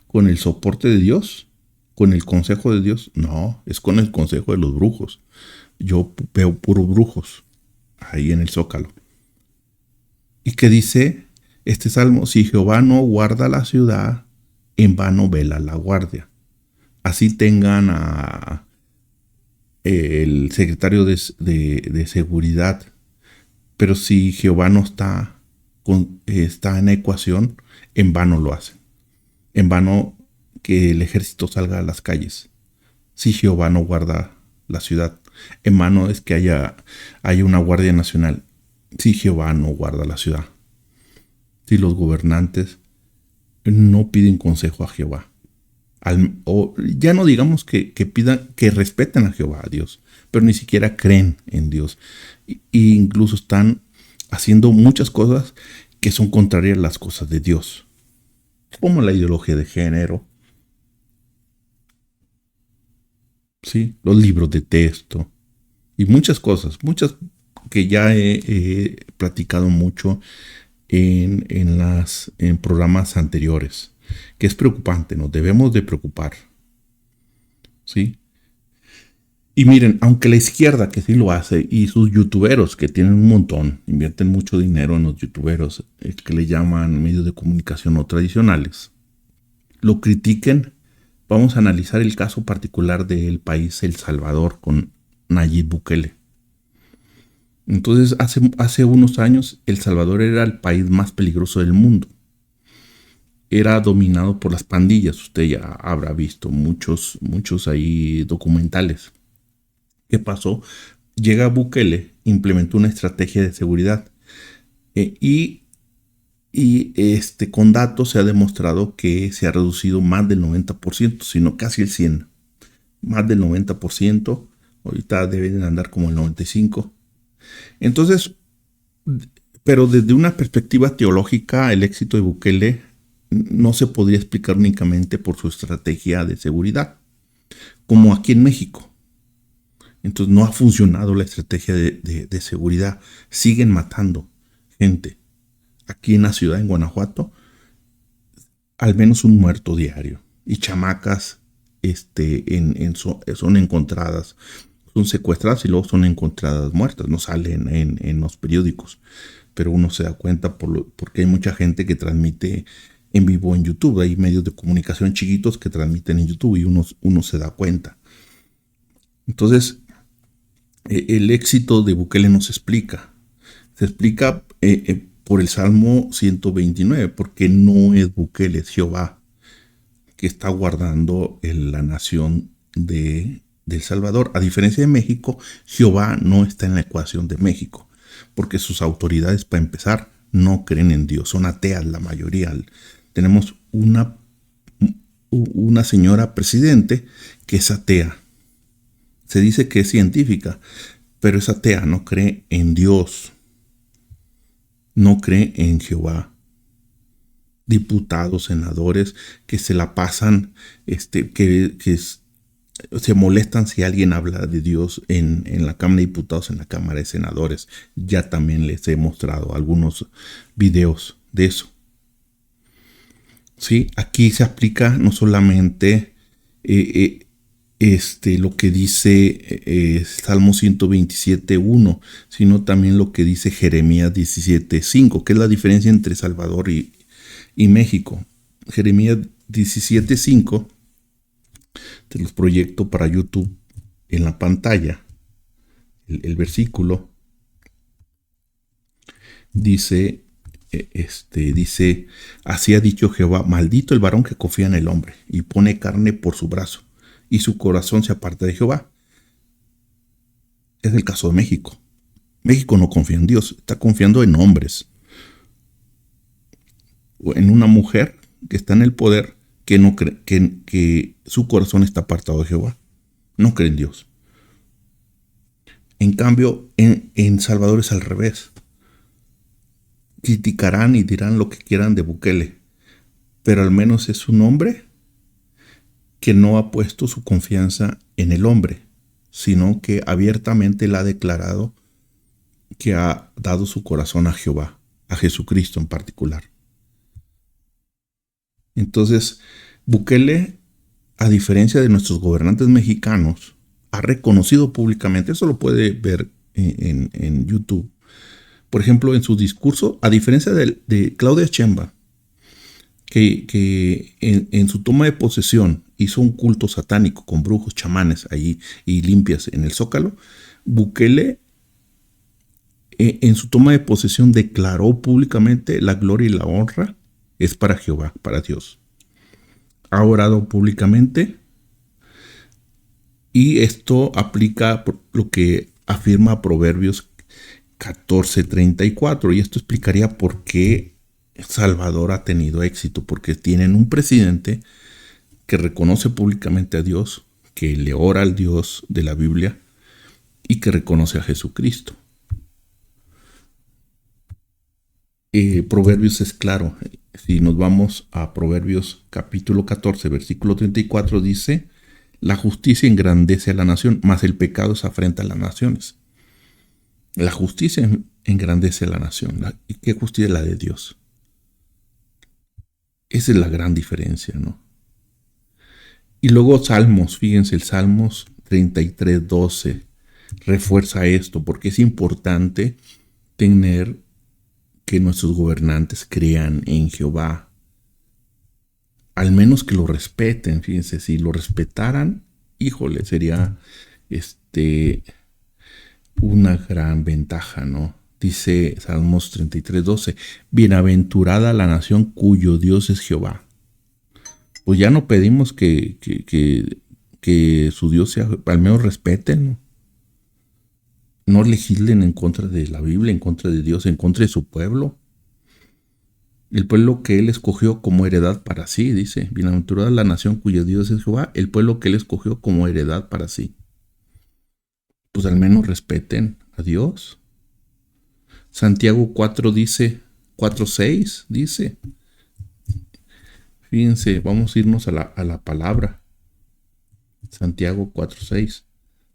Speaker 1: con el soporte de Dios, con el consejo de Dios. No, es con el consejo de los brujos. Yo veo puros brujos ahí en el Zócalo. ¿Y qué dice este salmo? Si Jehová no guarda la ciudad, en vano vela la guardia. Así tengan el secretario de seguridad. Pero si Jehová no está en la ecuación, en vano lo hacen. En vano que el ejército salga a las calles. Si Jehová no guarda la ciudad, en vano es que haya una guardia nacional. Si Jehová no guarda la ciudad. Si los gobernantes no piden consejo a Jehová. O ya no digamos que pidan, que respeten a Jehová, a Dios, pero ni siquiera creen en Dios. E incluso están haciendo muchas cosas que son contrarias a las cosas de Dios, como la ideología de género, ¿sí? Los libros de texto y muchas cosas, muchas que ya he platicado mucho en programas anteriores, que es preocupante, nos debemos de preocupar, ¿sí? Y miren, aunque la izquierda, que sí lo hace, y sus youtuberos, que tienen un montón, invierten mucho dinero en los youtuberos, que le llaman medios de comunicación no tradicionales, lo critiquen, vamos a analizar el caso particular del país El Salvador con Nayib Bukele. Entonces, hace unos años, El Salvador era el país más peligroso del mundo. Era dominado por las pandillas. Usted ya habrá visto muchos ahí documentales. ¿Qué pasó? Llega Bukele, implementó una estrategia de seguridad con datos se ha demostrado que se ha reducido más del 90%, sino casi el 100%. Más del 90%, ahorita deben andar como el 95%. Entonces, pero desde una perspectiva teológica, el éxito de Bukele no se podría explicar únicamente por su estrategia de seguridad, como aquí en México. Entonces no ha funcionado la estrategia de seguridad. Siguen matando gente. Aquí en la ciudad, en Guanajuato, al menos un muerto diario. Y chamacas son encontradas, son secuestradas y luego son encontradas muertas. No salen en los periódicos, pero uno se da cuenta porque hay mucha gente que transmite en vivo en YouTube. Hay medios de comunicación chiquitos que transmiten en YouTube y uno se da cuenta. Entonces, el éxito de Bukele no se explica. Se explica por el Salmo 129, porque no es Bukele, es Jehová, que está guardando la nación de El Salvador. A diferencia de México, Jehová no está en la ecuación de México, porque sus autoridades, para empezar, no creen en Dios, son ateas la mayoría. Tenemos una señora presidente que es atea. Se dice que es científica, pero es atea, no cree en Dios. No cree en Jehová. Diputados, senadores que se la pasan, se molestan si alguien habla de Dios en la Cámara de Diputados, en la Cámara de Senadores. Ya también les he mostrado algunos videos de eso. Sí, aquí se aplica no solamente lo que dice Salmo 127.1, sino también lo que dice Jeremías 17.5, que es la diferencia entre Salvador y México. Jeremías 17.5, te los proyecto para YouTube en la pantalla. El versículo dice, así ha dicho Jehová, maldito el varón que confía en el hombre y pone carne por su brazo, y su corazón se aparta de Jehová. Es el caso de México. México no confía en Dios, está confiando en hombres, o en una mujer que está en el poder, que no cree, que su corazón está apartado de Jehová. No cree en Dios. En cambio, en Salvador es al revés. Criticarán y dirán lo que quieran de Bukele, pero al menos es un hombre que no ha puesto su confianza en el hombre, sino que abiertamente le ha declarado que ha dado su corazón a Jehová, a Jesucristo en particular. Entonces, Bukele, a diferencia de nuestros gobernantes mexicanos, ha reconocido públicamente, eso lo puede ver en YouTube, por ejemplo, en su discurso, a diferencia de Claudia Sheinbaum, que en su toma de posesión hizo un culto satánico con brujos, chamanes allí y limpias en el Zócalo, Bukele en su toma de posesión declaró públicamente la gloria y la honra es para Jehová, para Dios. Ha orado públicamente y esto aplica lo que afirma Proverbios 14:34 y esto explicaría por qué Salvador ha tenido éxito, porque tienen un presidente que reconoce públicamente a Dios, que le ora al Dios de la Biblia y que reconoce a Jesucristo. Proverbios es claro. Si nos vamos a Proverbios capítulo 14, versículo 34, dice: la justicia engrandece a la nación, mas el pecado es afrenta a las naciones. La justicia engrandece a la nación. ¿Y qué justicia es la de Dios? Esa es la gran diferencia, ¿no? Y luego Salmos, fíjense, el Salmos 33:12 refuerza esto, porque es importante tener que nuestros gobernantes crean en Jehová. Al menos que lo respeten, fíjense, si lo respetaran, híjole, sería una gran ventaja, ¿no? Dice Salmos 33:12, bienaventurada la nación cuyo Dios es Jehová. Pues ya no pedimos que su Dios sea, al menos respeten, ¿no? No legislen en contra de la Biblia, en contra de Dios, en contra de su pueblo. El pueblo que él escogió como heredad para sí, dice, bienaventurada la nación cuyo Dios es Jehová, el pueblo que él escogió como heredad para sí. Pues al menos respeten a Dios. Santiago 4:6 dice, fíjense, vamos a irnos a la palabra. Santiago 4:6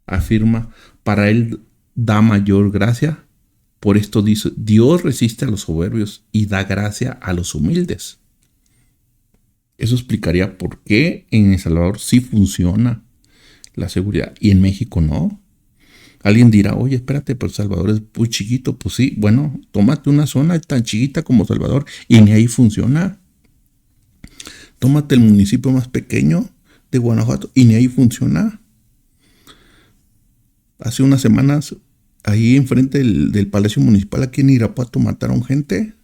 Speaker 1: afirma, para él da mayor gracia. Por esto dice, Dios resiste a los soberbios y da gracia a los humildes. Eso explicaría por qué en El Salvador sí funciona la seguridad y en México no. Alguien dirá, oye, espérate, pero El Salvador es muy chiquito. Pues sí, bueno, tómate una zona tan chiquita como Salvador y ni ahí funciona. Tómate el municipio más pequeño de Guanajuato y ni ahí funciona. Hace unas semanas, ahí enfrente del Palacio Municipal aquí en Irapuato mataron gente.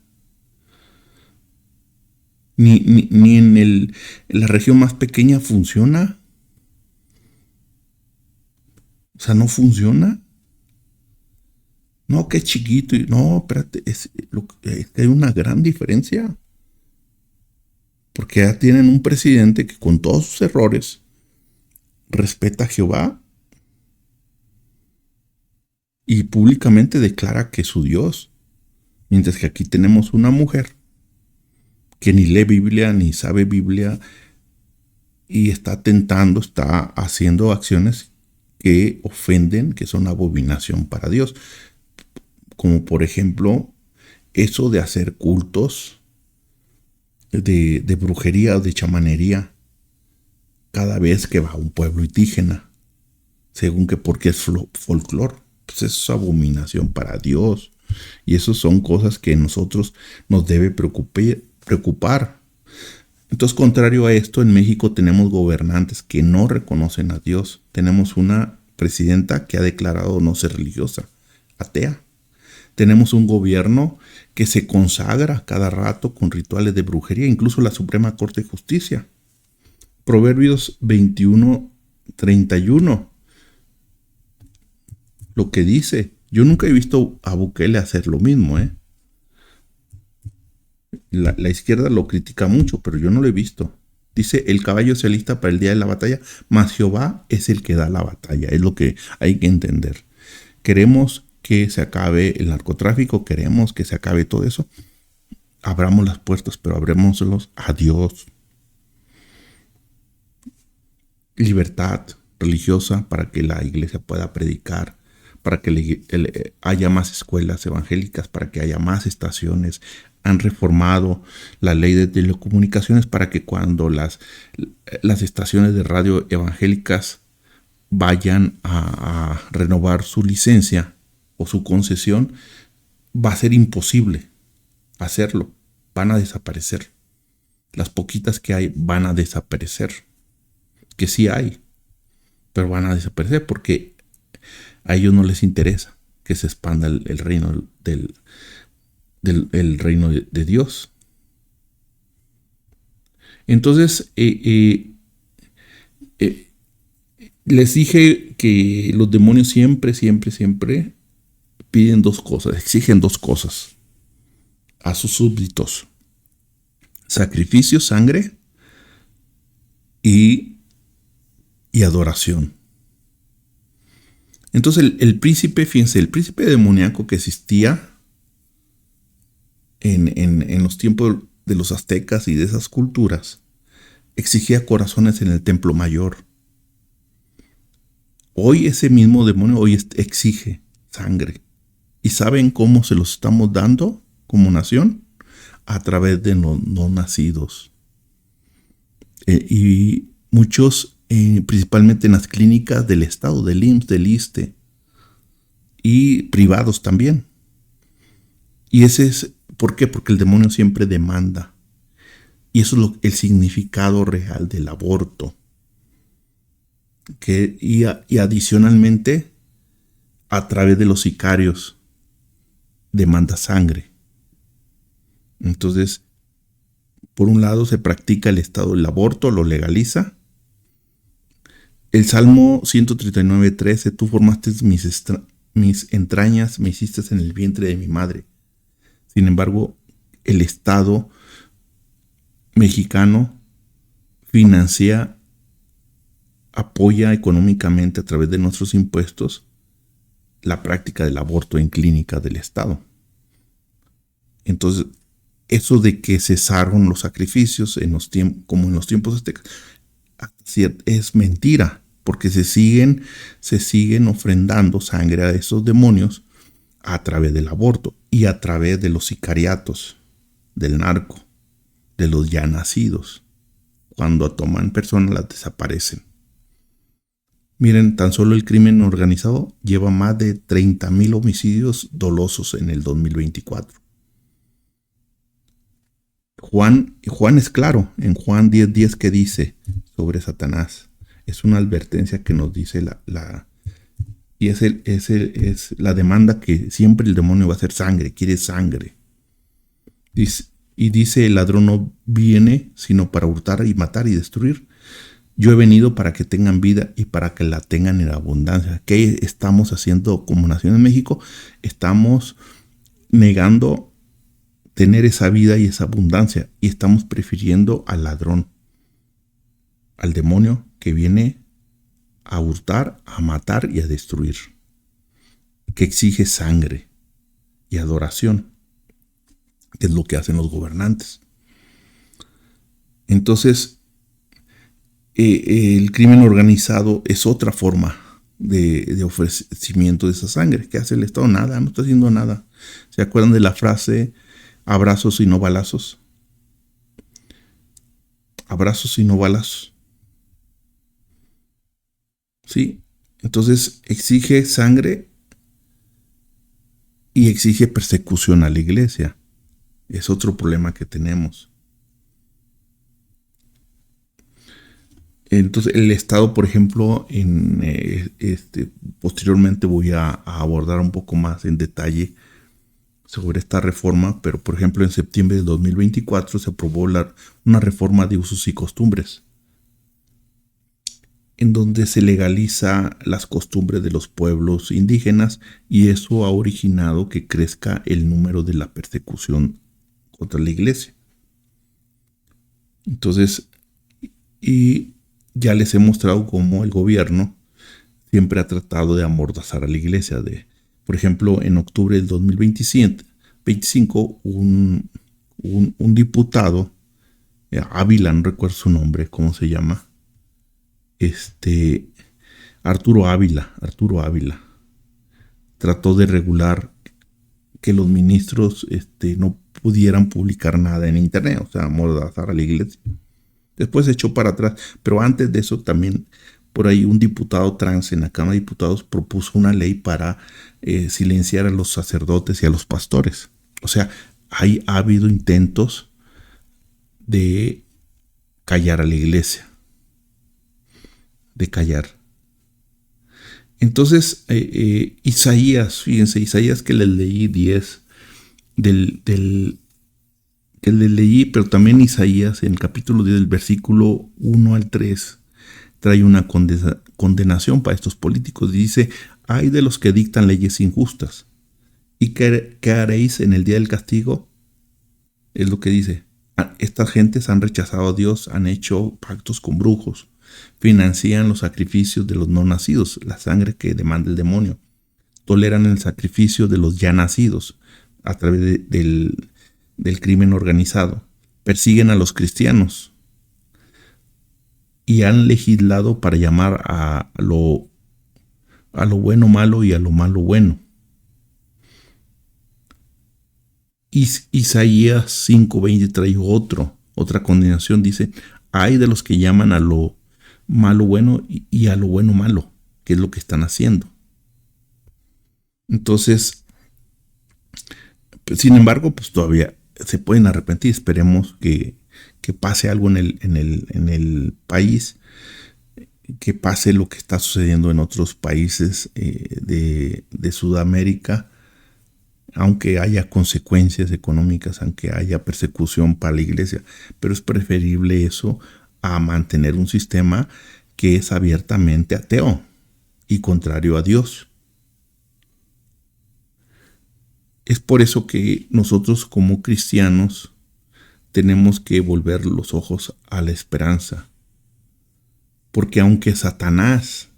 Speaker 1: Ni en la región más pequeña funciona. O sea, no funciona. No, que es chiquito. No, espérate, hay una gran diferencia. Porque ya tienen un presidente que con todos sus errores respeta a Jehová y públicamente declara que es su Dios. Mientras que aquí tenemos una mujer que ni lee Biblia, ni sabe Biblia, y está tentando, está haciendo acciones que ofenden, que son abominación para Dios. Como por ejemplo, eso de hacer cultos de brujería o de chamanería cada vez que va a un pueblo indígena, según que porque es folclore. Pues eso es abominación para Dios. Y eso son cosas que nosotros nos debe preocupar. Entonces, contrario a esto, en México tenemos gobernantes que no reconocen a Dios. Tenemos una presidenta que ha declarado no ser religiosa, atea. Tenemos un gobierno que se consagra cada rato con rituales de brujería, incluso la Suprema Corte de Justicia. Proverbios 21:31. Lo que dice, yo nunca he visto a Bukele hacer lo mismo, La izquierda lo critica mucho, pero yo no lo he visto. Dice, el caballo se alista para el día de la batalla, mas Jehová es el que da la batalla. Es lo que hay que entender. Queremos que se acabe el narcotráfico, queremos que se acabe todo eso. Abramos las puertas, pero abrémoslos a Dios. Libertad religiosa para que la iglesia pueda predicar, para que haya más escuelas evangélicas, para que haya más estaciones. Han reformado la ley de telecomunicaciones para que cuando las estaciones de radio evangélicas vayan a renovar su licencia o su concesión, va a ser imposible hacerlo. Van a desaparecer. Las poquitas que hay van a desaparecer. que sí hay, pero van a desaparecer porque a ellos no les interesa que se expanda el reino el reino de Dios. Entonces, les dije que los demonios siempre, siempre, siempre piden dos cosas, exigen dos cosas a sus súbditos: sacrificio, sangre y adoración. Entonces el príncipe, fíjense, el príncipe demoníaco que existía en los tiempos de los aztecas y de esas culturas, exigía corazones en el templo mayor. Hoy ese mismo demonio hoy exige sangre. ¿Y saben cómo se los estamos dando como nación? A través de no nacidos. Y muchos, principalmente en las clínicas del Estado, del IMSS, del ISSSTE, y privados también. Y ese es, ¿por qué? Porque el demonio siempre demanda. Y eso es el significado real del aborto. Y adicionalmente, a través de los sicarios, demanda sangre. Entonces, por un lado se practica el Estado el aborto, lo legaliza. El Salmo 139:13, tú formaste mis entrañas, me hiciste en el vientre de mi madre. Sin embargo, el Estado mexicano financia, apoya económicamente a través de nuestros impuestos la práctica del aborto en clínicas del Estado. Entonces, eso de que cesaron los sacrificios como en los tiempos aztecas es mentira, porque se siguen ofrendando sangre a esos demonios a través del aborto y a través de los sicariatos, del narco, de los ya nacidos. Cuando toman personas, las desaparecen. Miren, tan solo el crimen organizado lleva más de 30,000 homicidios dolosos en el 2024. Juan es claro en Juan 10:10 que dice sobre Satanás. Es una advertencia que nos dice y es la demanda que siempre el demonio va a hacer sangre, quiere sangre. Dice, el ladrón no viene sino para hurtar y matar y destruir. Yo he venido para que tengan vida y para que la tengan en abundancia. ¿Qué estamos haciendo como nación de México? Estamos negando tener esa vida y esa abundancia y estamos prefiriendo al ladrón, al demonio que viene a hurtar, a matar y a destruir, que exige sangre y adoración, que es lo que hacen los gobernantes. Entonces, el crimen organizado es otra forma de ofrecimiento de esa sangre. ¿Qué hace el Estado? Nada, no está haciendo nada. ¿Se acuerdan de la frase abrazos y no balazos? Abrazos y no balazos. ¿Sí? Entonces exige sangre y exige persecución a la iglesia. Es otro problema que tenemos. Entonces el Estado, por ejemplo, posteriormente voy a abordar un poco más en detalle sobre esta reforma, pero por ejemplo en septiembre de 2024 se aprobó una reforma de usos y costumbres, en donde se legaliza las costumbres de los pueblos indígenas, y eso ha originado que crezca el número de la persecución contra la iglesia. Entonces, y ya les he mostrado cómo el gobierno siempre ha tratado de amordazar a la iglesia. Por ejemplo, en octubre del 2025, un diputado, Ávila, no recuerdo su nombre, ¿cómo se llama? Arturo Ávila, trató de regular que los ministros no pudieran publicar nada en internet, o sea, amordazar a la iglesia. Después se echó para atrás, pero antes de eso también por ahí un diputado trans en la Cámara de Diputados propuso una ley para silenciar a los sacerdotes y a los pastores. O sea, ha habido intentos de callar a la iglesia. de callar. Entonces, Isaías, fíjense, Isaías que les leí 10 que les leí, pero también Isaías en el capítulo 10 del versículo 1 al 3 trae una condenación para estos políticos. Dice, ay de los que dictan leyes injustas. ¿Y qué haréis en el día del castigo? Es lo que dice. Estas gentes han rechazado a Dios, han hecho pactos con brujos, financian los sacrificios de los no nacidos, la sangre que demanda el demonio, toleran el sacrificio de los ya nacidos a través del crimen organizado, persiguen a los cristianos y han legislado para llamar a lo bueno malo y a lo malo bueno. Isaías 5:20 trae otra condenación, dice, hay de los que llaman a lo malo bueno y a lo bueno malo, que es lo que están haciendo. Entonces, sin embargo, pues todavía se pueden arrepentir. Esperemos que pase algo en el país, que pase lo que está sucediendo en otros países de Sudamérica, aunque haya consecuencias económicas, aunque haya persecución para la iglesia, pero es preferible eso a mantener un sistema que es abiertamente ateo y contrario a Dios. Es por eso que nosotros como cristianos tenemos que volver los ojos a la esperanza, porque aunque Satanás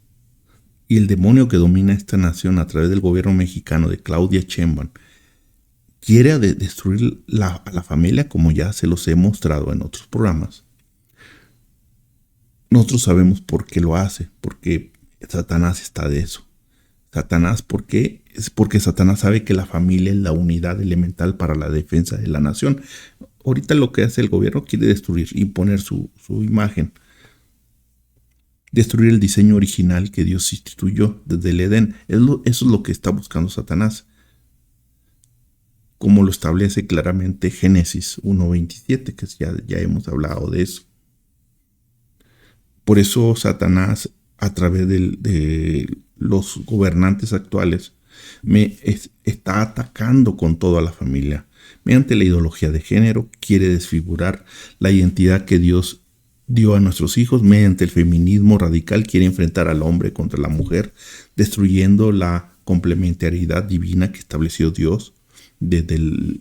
Speaker 1: y el demonio que domina esta nación a través del gobierno mexicano de Claudia Sheinbaum quiere destruir a la familia, como ya se los he mostrado en otros programas, nosotros sabemos por qué lo hace, porque Satanás está de eso. Satanás, ¿por qué? Es porque Satanás sabe que la familia es la unidad elemental para la defensa de la nación. Ahorita lo que hace el gobierno quiere destruir, imponer su imagen, destruir el diseño original que Dios instituyó desde el Edén. Eso es lo que está buscando Satanás, como lo establece claramente Génesis 1:27, que ya hemos hablado de eso. Por eso Satanás, a través de los gobernantes actuales, está atacando con toda la familia. Mediante la ideología de género, quiere desfigurar la identidad que Dios dio a nuestros hijos. Mediante el feminismo radical, quiere enfrentar al hombre contra la mujer, destruyendo la complementariedad divina que estableció Dios desde el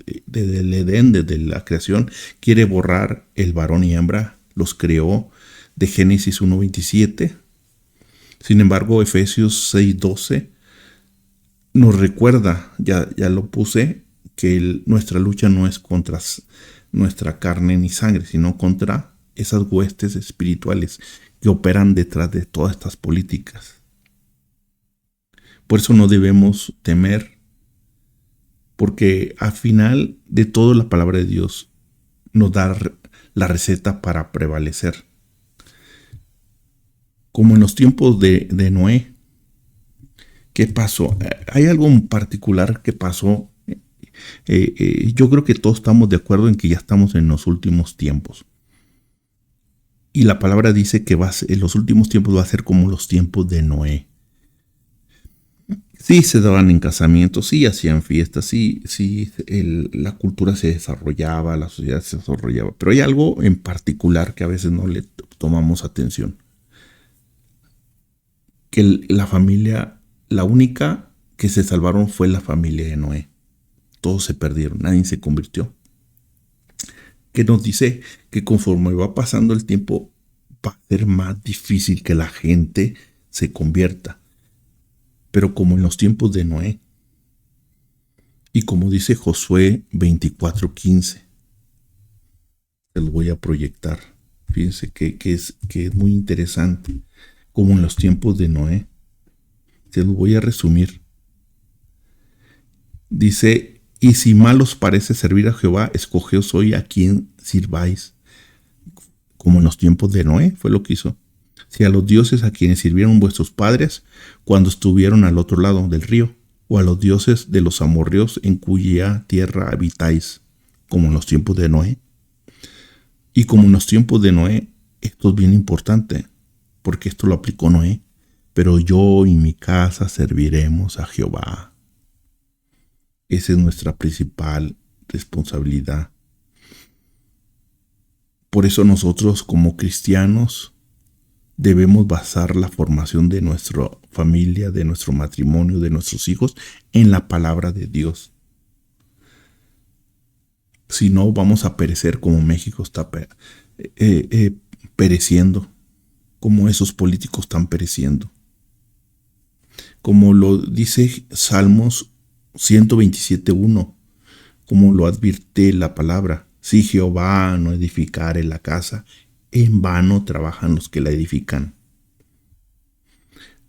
Speaker 1: Edén, desde la creación. Quiere borrar el varón y hembra, los creó de Génesis 1:27. Sin embargo, Efesios 6:12 nos recuerda, ya lo puse, que nuestra lucha no es contra nuestra carne ni sangre, sino contra esas huestes espirituales que operan detrás de todas estas políticas. Por eso no debemos temer, porque al final de todo la palabra de Dios nos da la receta para prevalecer. Como en los tiempos de Noé, ¿qué pasó? Hay algo en particular que pasó. Yo creo que todos estamos de acuerdo en que ya estamos en los últimos tiempos. Y la palabra dice que en los últimos tiempos va a ser como los tiempos de Noé. Sí se daban en casamientos, sí hacían fiestas, sí la cultura se desarrollaba, la sociedad se desarrollaba. Pero hay algo en particular que a veces no le tomamos atención. Que la familia, la única que se salvaron fue la familia de Noé. Todos se perdieron, nadie se convirtió. Que nos dice que conforme va pasando el tiempo va a ser más difícil que la gente se convierta. Pero como en los tiempos de Noé. Y como dice Josué 24:15. Se los voy a proyectar. Fíjense que es muy interesante. Como en los tiempos de Noé. Se los voy a resumir. Dice, y si mal os parece servir a Jehová, escogeos hoy a quien sirváis. Como en los tiempos de Noé, fue lo que hizo. Si a los dioses a quienes sirvieron vuestros padres cuando estuvieron al otro lado del río, o a los dioses de los amorreos en cuya tierra habitáis, como en los tiempos de Noé. Y como en los tiempos de Noé, esto es bien importante. porque esto lo aplicó Noé. Pero yo y mi casa serviremos a Jehová. Esa es nuestra principal responsabilidad. Por eso nosotros como cristianos debemos basar la formación de nuestra familia, de nuestro matrimonio, de nuestros hijos en la palabra de Dios. Si no, vamos a perecer como México está pereciendo, como esos políticos están pereciendo. Como lo dice Salmos 127:1, como lo advierte la palabra: si Jehová no edificare la casa, en vano trabajan los que la edifican.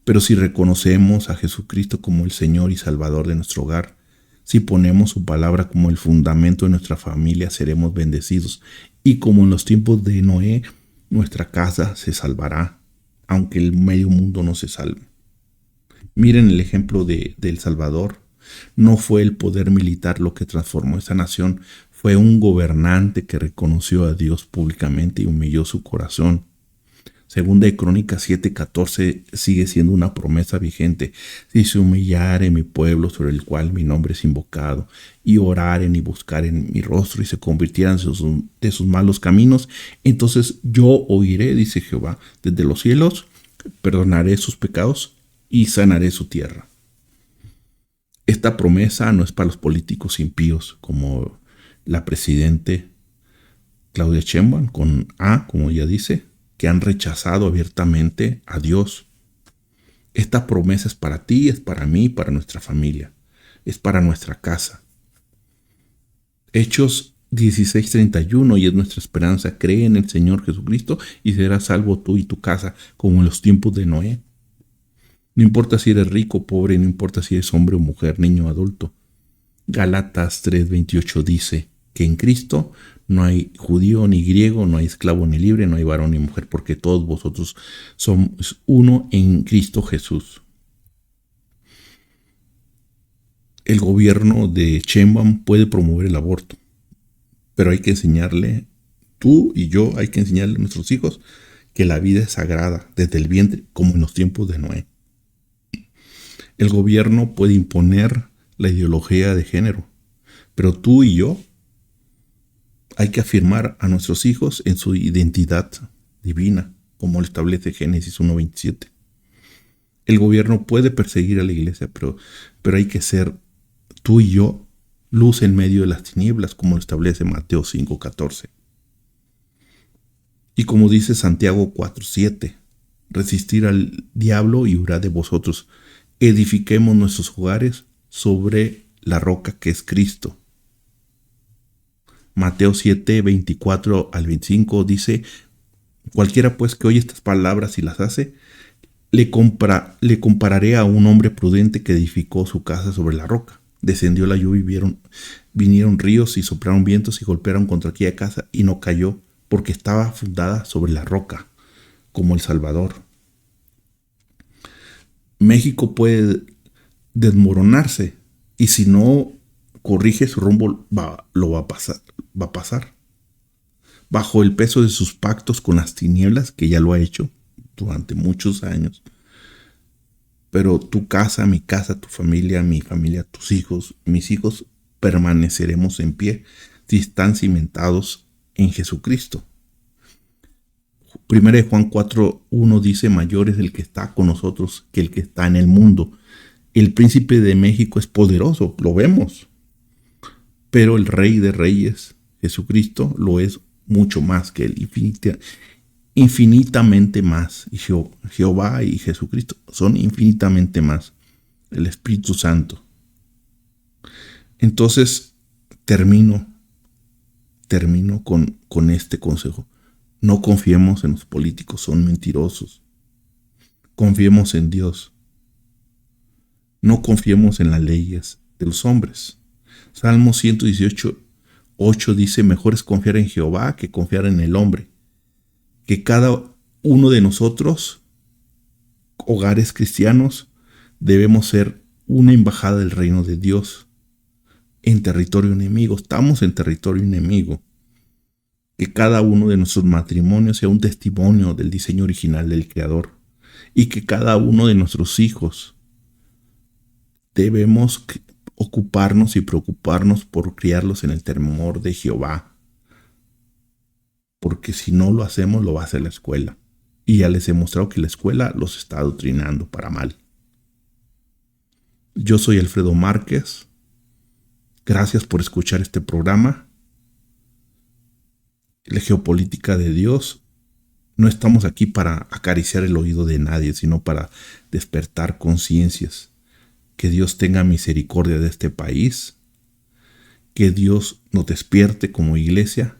Speaker 1: Pero si reconocemos a Jesucristo como el Señor y Salvador de nuestro hogar, si ponemos su palabra como el fundamento de nuestra familia, seremos bendecidos. Y como en los tiempos de Noé, nuestra casa se salvará, aunque el medio mundo no se salve. Miren el ejemplo de El Salvador. No fue el poder militar lo que transformó esa nación, fue un gobernante que reconoció a Dios públicamente y humilló su corazón. Segunda de Crónicas 7:14 sigue siendo una promesa vigente. Si se humillare mi pueblo sobre el cual mi nombre es invocado, y oraren y buscaren mi rostro y se convirtieran de sus malos caminos, entonces yo oiré, dice Jehová, desde los cielos, perdonaré sus pecados y sanaré su tierra. Esta promesa no es para los políticos impíos como la presidente Claudia Sheinbaum, con A, como ella dice, que han rechazado abiertamente a Dios. Esta promesa es para ti, es para mí, para nuestra familia, es para nuestra casa. Hechos 16:31, y es nuestra esperanza: cree en el Señor Jesucristo y serás salvo tú y tu casa, como en los tiempos de Noé. No importa si eres rico o pobre, no importa si eres hombre o mujer, niño o adulto. Gálatas 3:28 dice que en Cristo no hay judío ni griego, no hay esclavo ni libre, no hay varón ni mujer, porque todos vosotros somos uno en Cristo Jesús. El gobierno de Sheinbaum puede promover el aborto, pero hay que enseñarle, tú y yo, hay que enseñarle a nuestros hijos que la vida es sagrada desde el vientre, como en los tiempos de Noé. El gobierno puede imponer la ideología de género, pero tú y yo hay que afirmar a nuestros hijos en su identidad divina, como lo establece Génesis 1:27. El gobierno puede perseguir a la iglesia, pero hay que ser tú y yo luz en medio de las tinieblas, como lo establece Mateo 5:14. Y como dice Santiago 4:7, resistir al diablo y huirá de vosotros. Edifiquemos nuestros hogares sobre la roca que es Cristo. Mateo 7:24-25 dice: cualquiera pues que oye estas palabras y las hace, le compararé a un hombre prudente que edificó su casa sobre la roca. Descendió la lluvia y vinieron ríos y soplaron vientos y golpearon contra aquella casa, y no cayó, porque estaba fundada sobre la roca, como El Salvador. México puede desmoronarse, y si no corrige su rumbo, va a pasar. Bajo el peso de sus pactos con las tinieblas, que ya lo ha hecho durante muchos años. Pero tu casa, mi casa, tu familia, mi familia, tus hijos, mis hijos, permaneceremos en pie si están cimentados en Jesucristo. 1 Juan 4:1 dice: mayor es el que está con nosotros que el que está en el mundo. El príncipe de México es poderoso, lo vemos. Pero el Rey de Reyes, Jesucristo, lo es mucho más que él, infinitamente más. Y Jehová y Jesucristo son infinitamente más. El Espíritu Santo. Entonces, termino con este consejo. No confiemos en los políticos, son mentirosos. Confiemos en Dios. No confiemos en las leyes de los hombres. Salmo 118:8 dice: mejor es confiar en Jehová que confiar en el hombre. Que cada uno de nosotros, hogares cristianos, debemos ser una embajada del reino de Dios en territorio enemigo. Estamos en territorio enemigo. Que cada uno de nuestros matrimonios sea un testimonio del diseño original del Creador. Y que cada uno de nuestros hijos debemos ocuparnos y preocuparnos por criarlos en el temor de Jehová. Porque si no lo hacemos, lo va a hacer la escuela. Y ya les he mostrado que la escuela los está adoctrinando para mal. Yo soy Alfredo Márquez. Gracias por escuchar este programa. La geopolítica de Dios. No estamos aquí para acariciar el oído de nadie, sino para despertar conciencias. Que Dios tenga misericordia de este país. Que Dios nos despierte como iglesia.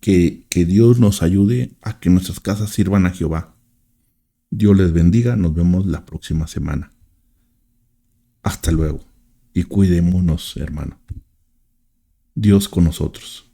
Speaker 1: Que Dios nos ayude a que nuestras casas sirvan a Jehová. Dios les bendiga. Nos vemos la próxima semana. Hasta luego. Y cuidémonos, hermano. Dios con nosotros.